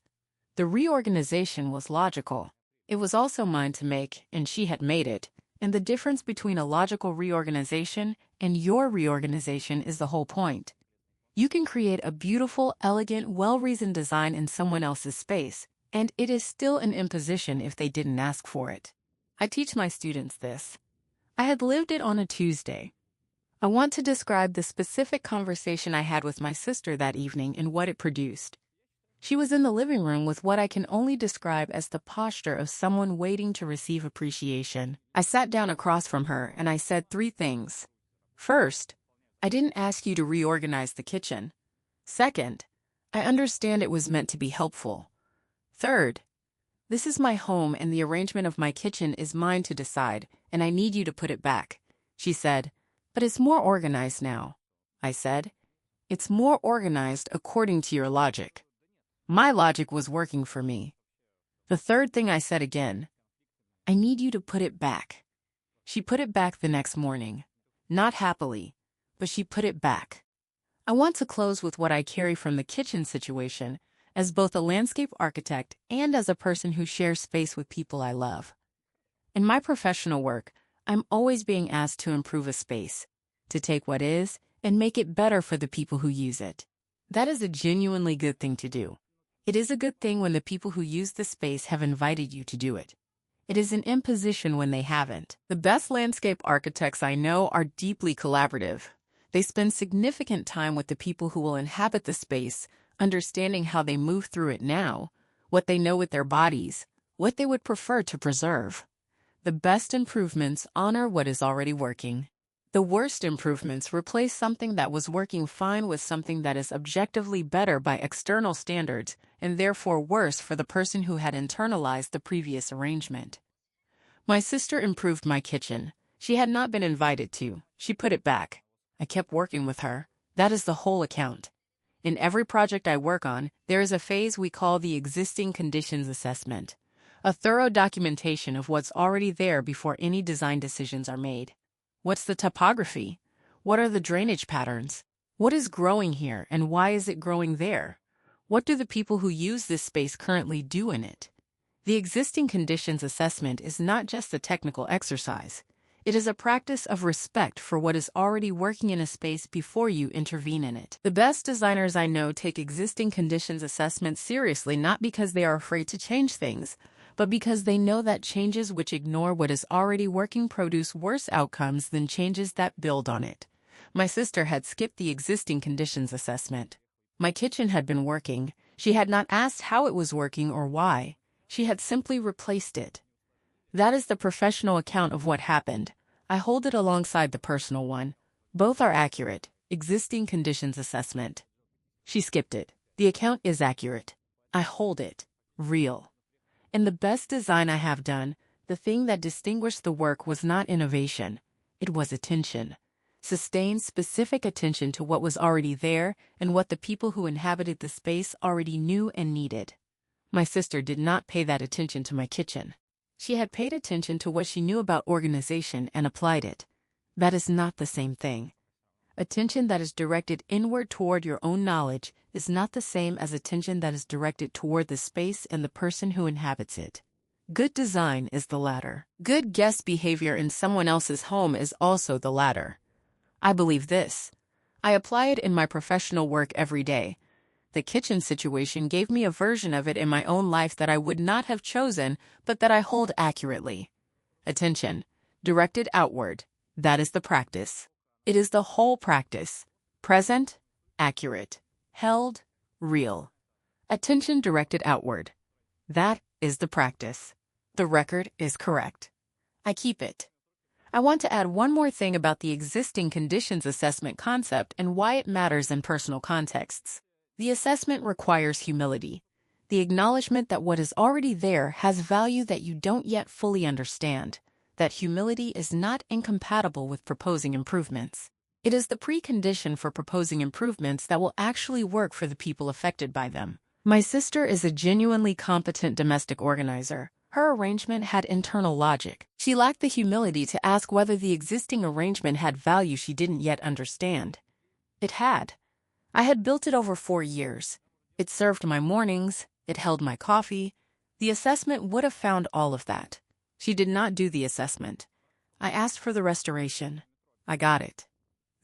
The reorganization was logical. It was also mine to make, and she had made it. And the difference between a logical reorganization and your reorganization is the whole point. You can create a beautiful, elegant, well-reasoned design in someone else's space, and it is still an imposition if they didn't ask for it. I teach my students this. I had lived it on a Tuesday. I want to describe the specific conversation I had with my sister that evening and what it produced. She was in the living room with what I can only describe as the posture of someone waiting to receive appreciation. I sat down across from her and I said 3 things. First, I didn't ask you to reorganize the kitchen. Second, I understand it was meant to be helpful. Third, this is my home and the arrangement of my kitchen is mine to decide, and I need you to put it back. She said, but it's more organized now. I said, it's more organized according to your logic. My logic was working for me. The third thing I said again, I need you to put it back. She put it back the next morning. Not happily, but she put it back. I want to close with what I carry from the kitchen situation as both a landscape architect and as a person who shares space with people I love. In my professional work, I'm always being asked to improve a space, to take what is and make it better for the people who use it. That is a genuinely good thing to do. It is a good thing when the people who use the space have invited you to do it. It is an imposition when they haven't. The best landscape architects I know are deeply collaborative. They spend significant time with the people who will inhabit the space, understanding how they move through it now, what they know with their bodies, what they would prefer to preserve. The best improvements honor what is already working. The worst improvements replace something that was working fine with something that is objectively better by external standards and therefore worse for the person who had internalized the previous arrangement. My sister improved my kitchen. She had not been invited to. She put it back. I kept working with her. That is the whole account. In every project I work on, there is a phase we call the existing conditions assessment, a thorough documentation of what's already there before any design decisions are made. What's the topography? What are the drainage patterns? What is growing here and why is it growing there? What do the people who use this space currently do in it? The existing conditions assessment is not just a technical exercise. It is a practice of respect for what is already working in a space before you intervene in it. The best designers I know take existing conditions assessment seriously, not because they are afraid to change things, but because they know that changes which ignore what is already working produce worse outcomes than changes that build on it. My sister had skipped the existing conditions assessment. My kitchen had been working. She had not asked how it was working or why. She had simply replaced it. That is the professional account of what happened. I hold it alongside the personal one. Both are accurate. Existing conditions assessment. She skipped it. The account is accurate. I hold it. Real. In the best design I have done, the thing that distinguished the work was not innovation. It was attention. Sustained specific attention to what was already there and what the people who inhabited the space already knew and needed. My sister did not pay that attention to my kitchen. She had paid attention to what she knew about organization and applied it. That is not the same thing. Attention that is directed inward toward your own knowledge is not the same as attention that is directed toward the space and the person who inhabits it. Good design is the latter. Good guest behavior in someone else's home is also the latter. I believe this. I apply it in my professional work every day. The kitchen situation gave me a version of it in my own life that I would not have chosen, but that I hold accurately. Attention, directed outward, that is the practice. It is the whole practice. Present, accurate, held, real. Attention directed outward. That is the practice. The record is correct. I keep it. I want to add one more thing about the existing conditions assessment concept and why it matters in personal contexts. The assessment requires humility, the acknowledgement that what is already there has value that you don't yet fully understand. That humility is not incompatible with proposing improvements. It is the precondition for proposing improvements that will actually work for the people affected by them. My sister is a genuinely competent domestic organizer. Her arrangement had internal logic. She lacked the humility to ask whether the existing arrangement had value she didn't yet understand. It had. I had built it over 4 years. It served my mornings. It held my coffee. The assessment would have found all of that. She did not do the assessment. I asked for the restoration. I got it.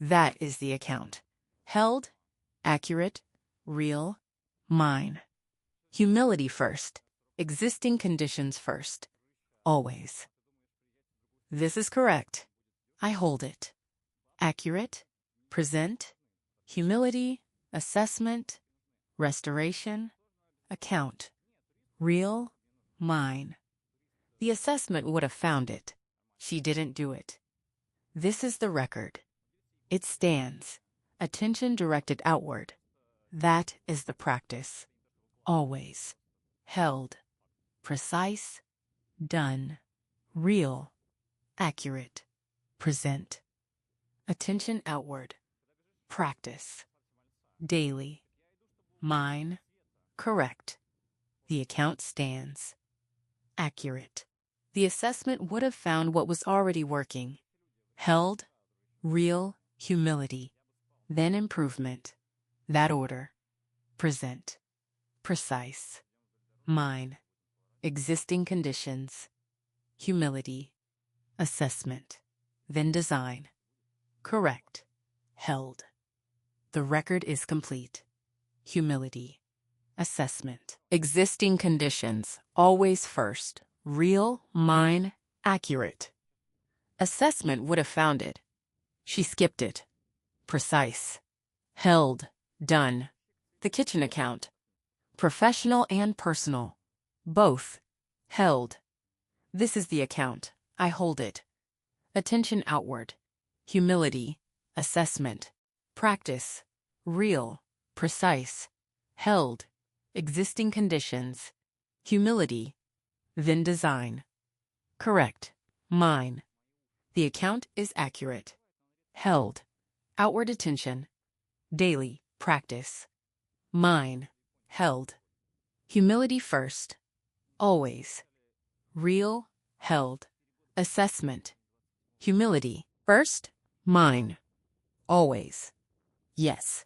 That is the account. Held, accurate, real, mine. Humility first. Existing conditions first. Always. This is correct. I hold it. Accurate, present, humility, assessment, restoration, account. Real, mine. The assessment would have found it. She didn't do it. This is the record. It stands. Attention directed outward. That is the practice. Always. Held. Precise. Done. Real. Accurate. Present. Attention outward. Practice. Daily. Mine. Correct. The account stands. Accurate. The assessment would have found what was already working. Held. Real. Humility. Then improvement. That order. Present. Precise. Mine. Existing conditions. Humility. Assessment. Then design. Correct. Held. The record is complete. Humility. Assessment. Existing conditions. Always first. Real, mine, accurate. Assessment would have found it. She skipped it. Precise. Held. Done. The kitchen account. Professional and personal. Both. Held. This is the account. I hold it. Attention outward. Humility. Assessment. Practice. Real. Precise. Held. Existing conditions. Humility. Then design. Correct. Mine. The account is accurate. Held. Outward attention. Daily. Practice. Mine. Held. Humility first. Always. Real. Held. Assessment. Humility. First. Mine. Always. Yes.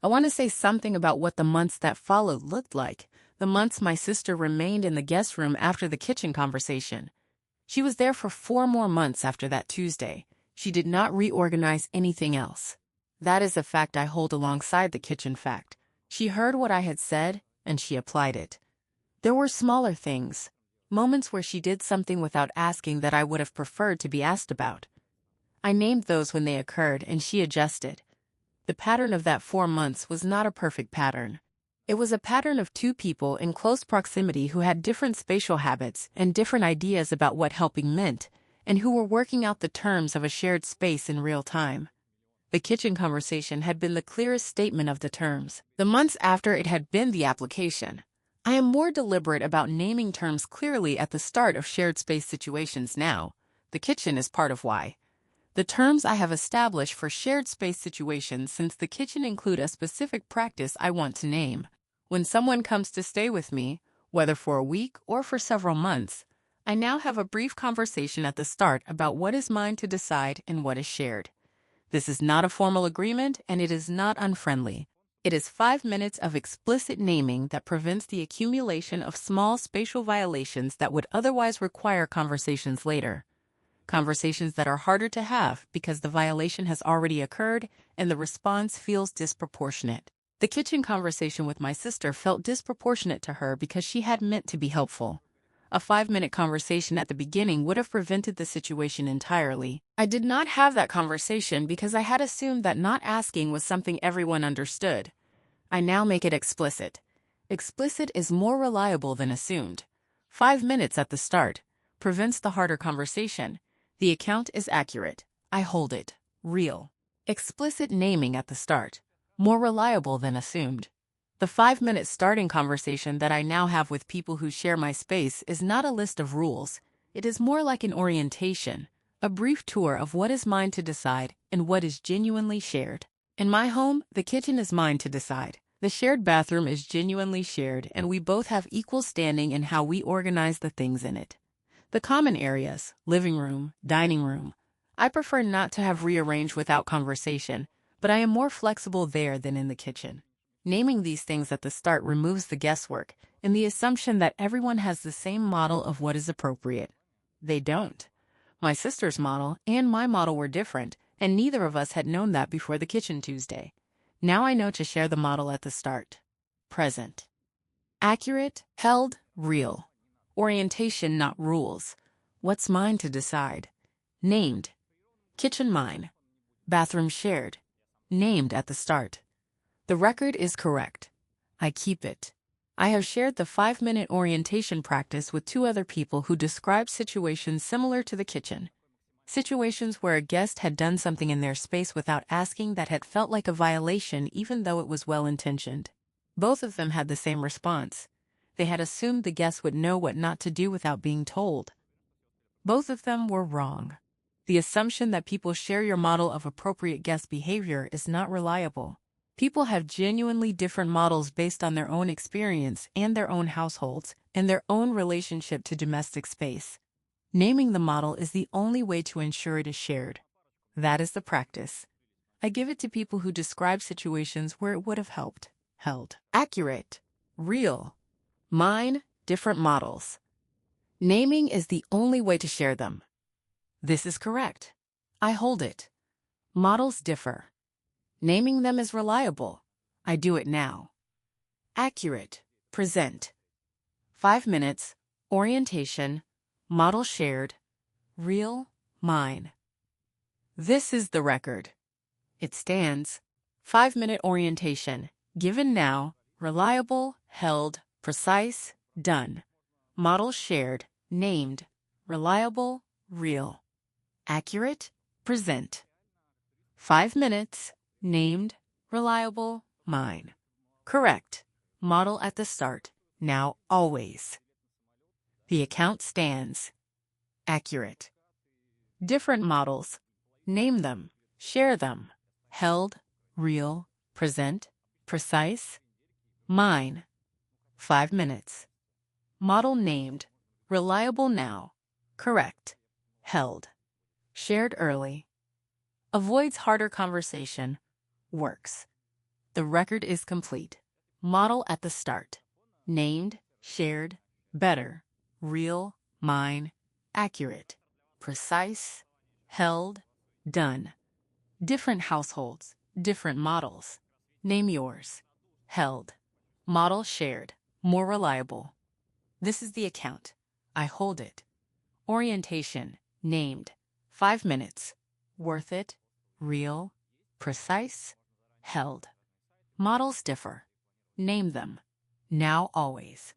I want to say something about what the months that followed looked like, the months my sister remained in the guest room after the kitchen conversation. She was there for 4 more months after that Tuesday. She did not reorganize anything else. That is a fact I hold alongside the kitchen fact. She heard what I had said, and she applied it. There were smaller things, moments where she did something without asking that I would have preferred to be asked about. I named those when they occurred, and she adjusted. The pattern of that 4 months was not a perfect pattern. It was a pattern of two people in close proximity who had different spatial habits and different ideas about what helping meant, and who were working out the terms of a shared space in real time. The kitchen conversation had been the clearest statement of the terms. The months after it had been the application. I am more deliberate about naming terms clearly at the start of shared space situations now. The kitchen is part of why. The terms I have established for shared space situations since the kitchen include a specific practice I want to name. When someone comes to stay with me, whether for a week or for several months, I now have a brief conversation at the start about what is mine to decide and what is shared. This is not a formal agreement, and it is not unfriendly. It is 5 minutes of explicit naming that prevents the accumulation of small spatial violations that would otherwise require conversations later. Conversations that are harder to have because the violation has already occurred and the response feels disproportionate. The kitchen conversation with my sister felt disproportionate to her because she had meant to be helpful. A 5-minute conversation at the beginning would have prevented the situation entirely. I did not have that conversation because I had assumed that not asking was something everyone understood. I now make it explicit. Explicit is more reliable than assumed. 5 minutes at the start prevents the harder conversation. The account is accurate. I hold it. Real. Explicit naming at the start. More reliable than assumed. The 5-minute starting conversation that I now have with people who share my space is not a list of rules. It is more like an orientation, a brief tour of what is mine to decide and what is genuinely shared. In my home, the kitchen is mine to decide. The shared bathroom is genuinely shared, and we both have equal standing in how we organize the things in it. The common areas, living room, dining room, I prefer not to have rearranged without conversation, but I am more flexible there than in the kitchen. Naming these things at the start removes the guesswork and the assumption that everyone has the same model of what is appropriate. They don't. My sister's model and my model were different, and neither of us had known that before the kitchen Tuesday. Now I know to share the model at the start. Present. Accurate, held, real. Orientation, not rules. What's mine to decide? Named. Kitchen mine. Bathroom shared. Named at the start. The record is correct. I keep it. I have shared the 5-minute orientation practice with 2 other people who described situations similar to the kitchen. Situations where a guest had done something in their space without asking that had felt like a violation even though it was well-intentioned. Both of them had the same response. They had assumed the guest would know what not to do without being told. Both of them were wrong. The assumption that people share your model of appropriate guest behavior is not reliable. People have genuinely different models based on their own experience and their own households and their own relationship to domestic space. Naming the model is the only way to ensure it is shared. That is the practice. I give it to people who describe situations where it would have helped. Held. Accurate. Real. Mine, different models. Naming is the only way to share them. This is correct. I hold it. Models differ. Naming them is reliable. I do it now. Accurate. Present. 5 minutes. Orientation. Model shared. Real. Mine. This is the record. It stands. 5-minute orientation. Given now. Reliable. Held. Precise. Done. Model shared. Named. Reliable. Real. Accurate. Present. 5 minutes. Named. Reliable. Mine. Correct. Model at the start. Now always. The account stands. Accurate. Different models. Name them. Share them. Held. Real. Present. Precise. Mine. 5 minutes. Model named. Reliable now. Correct. Held. Shared early. Avoids harder conversation. Works. The record is complete. Model at the start. Named. Shared. Better. Real. Mine. accurate, precise, held, done. Different households, different models. Name yours. Held. Model shared, more reliable. This is the account. I hold it. Orientation, named. 5 minutes. Worth it, real, precise, held. Models differ. Name them. Now always.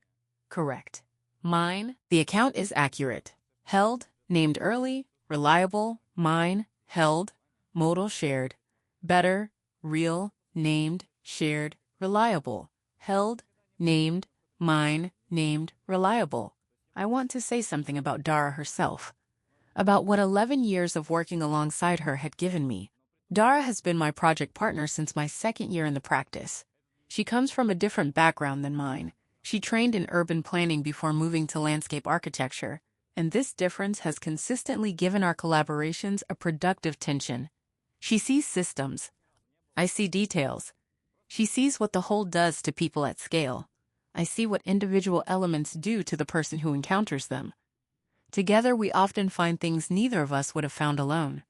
Correct. Mine, the account is accurate. Held, named early, reliable, mine, held, modal shared. Better, real, named, shared, reliable. Held, named, mine, named, reliable. I want to say something about Dara herself. About what 11 years of working alongside her had given me. Dara has been my project partner since my second year in the practice. She comes from a different background than mine. She trained in urban planning before moving to landscape architecture, and this difference has consistently given our collaborations a productive tension. She sees systems. I see details. She sees what the whole does to people at scale. I see what individual elements do to the person who encounters them. Together, we often find things neither of us would have found alone.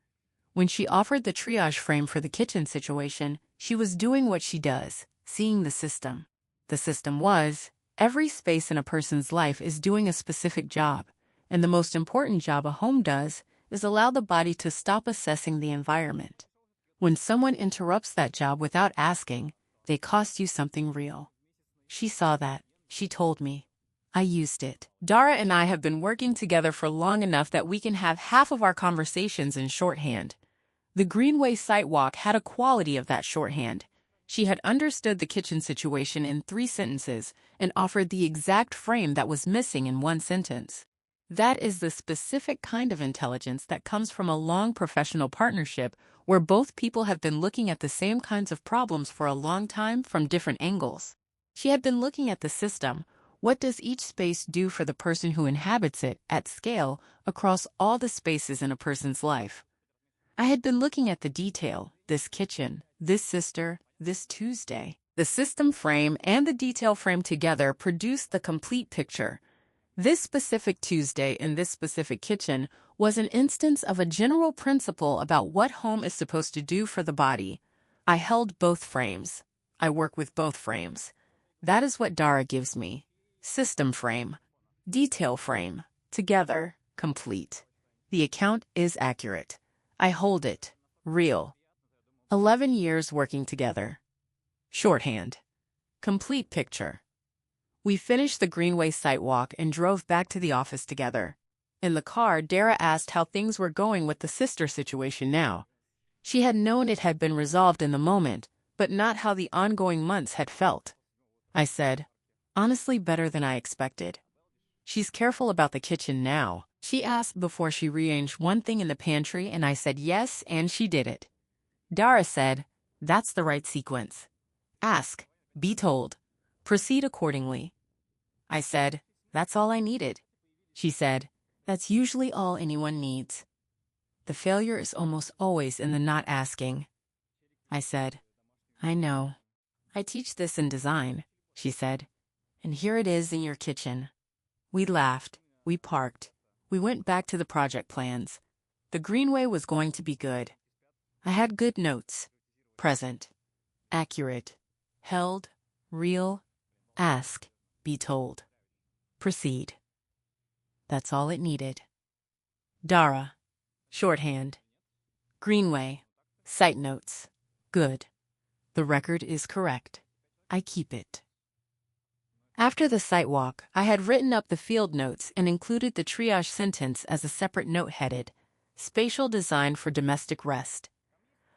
When she offered the triage frame for the kitchen situation, she was doing what she does, seeing the system. The system was, every space in a person's life is doing a specific job, and the most important job a home does is allow the body to stop assessing the environment. When someone interrupts that job without asking, they cost you something real. She saw that. She told me. I used it. Dara and I have been working together for long enough that we can have half of our conversations in shorthand. The Greenway site walk had a quality of that shorthand. She had understood the kitchen situation in 3 sentences and offered the exact frame that was missing in 1 sentence. That is the specific kind of intelligence that comes from a long professional partnership where both people have been looking at the same kinds of problems for a long time from different angles. She had been looking at the system. What does each space do for the person who inhabits it at scale across all the spaces in a person's life? I had been looking at the detail, this kitchen, this sister, this Tuesday. The system frame and the detail frame together produced the complete picture. This specific Tuesday in this specific kitchen was an instance of a general principle about what home is supposed to do for the body. I held both frames. I work with both frames. That is what Dara gives me. System frame, detail frame, together, complete. The account is accurate. I hold it, real. 11 years working together. Shorthand, complete picture. We finished the Greenway site walk and drove back to the office together. In the car, Dara asked how things were going with the sister situation now. She had known it had been resolved in the moment, but not how the ongoing months had felt. I said, honestly, better than I expected. She's careful about the kitchen now. She asked before she rearranged one thing in the pantry, and I said yes, and she did it. Dara said, that's the right sequence. Ask, be told, proceed accordingly. I said, that's all I needed. She said, that's usually all anyone needs. The failure is almost always in the not asking. I said, I know. I teach this in design, she said, and here it is in your kitchen. We laughed, we parked, we went back to the project plans. The Greenway was going to be good. I had good notes. Present, accurate, held, real, ask, be told. Proceed. That's all it needed. Dara, shorthand. Greenway, site notes. Good. The record is correct. I keep it. After the site walk, I had written up the field notes and included the triage sentence as a separate note headed, Spatial Design for Domestic Rest.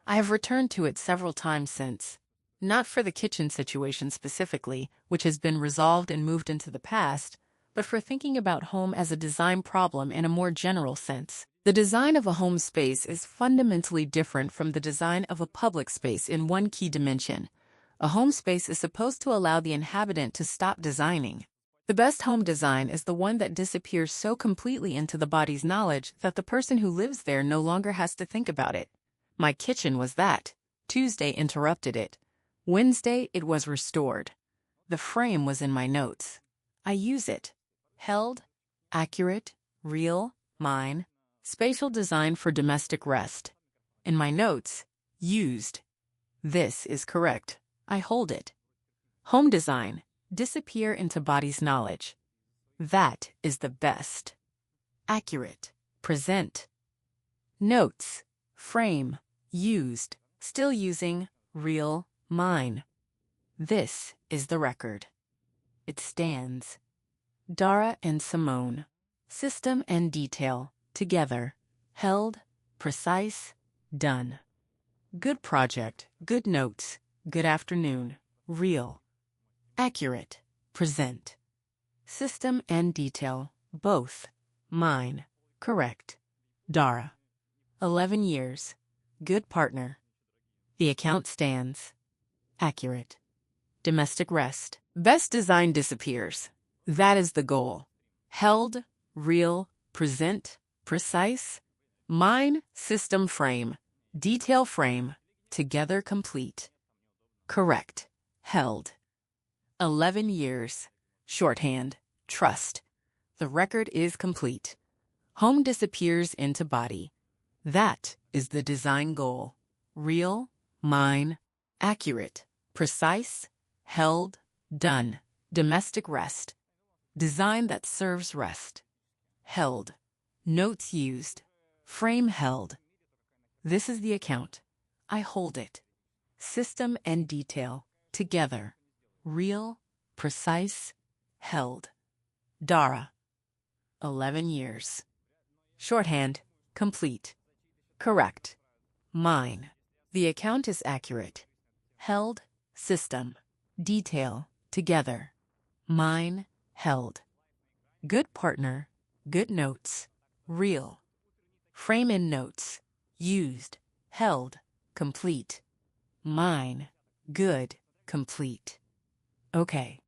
I have returned to it several times since. Not for the kitchen situation specifically, which has been resolved and moved into the past, but for thinking about home as a design problem in a more general sense. The design of a home space is fundamentally different from the design of a public space in one key dimension. A home space is supposed to allow the inhabitant to stop designing. The best home design is the one that disappears so completely into the body's knowledge that the person who lives there no longer has to think about it. My kitchen was that. Tuesday interrupted it. Wednesday, it was restored. The frame was in my notes. I use it. Held, accurate, real, mine, spatial design for domestic rest. In my notes, used. This is correct. I hold it. Home design, disappear into body's knowledge. That is the best. Accurate, present. Notes, frame, used, still using, real, mine. This is the record. It stands. Dara and Simone, system and detail, together, held, precise, done. Good project, good notes, good afternoon, real. Accurate, present. System and detail, both, mine, correct. Dara. 11 years, good partner. The account stands. Accurate. Domestic rest. Best design disappears. That is the goal. Held, real, present, precise. Mine, system frame, detail frame, together complete. Correct. Held. 11 years. Shorthand. Trust. The record is complete. Home disappears into body. That is the design goal. Real, mine, accurate, precise, held, done. Domestic rest. Design that serves rest. Held. Notes used. Frame held. This is the account. I hold it. System and detail, together. Real, precise, held. Dara. 11 years. Shorthand, complete. Correct. Mine. The account is accurate. Held, system, detail, together. Mine, held. Good partner, good notes, real. Frame in notes, used, held, complete. Mine, good, complete. Okay.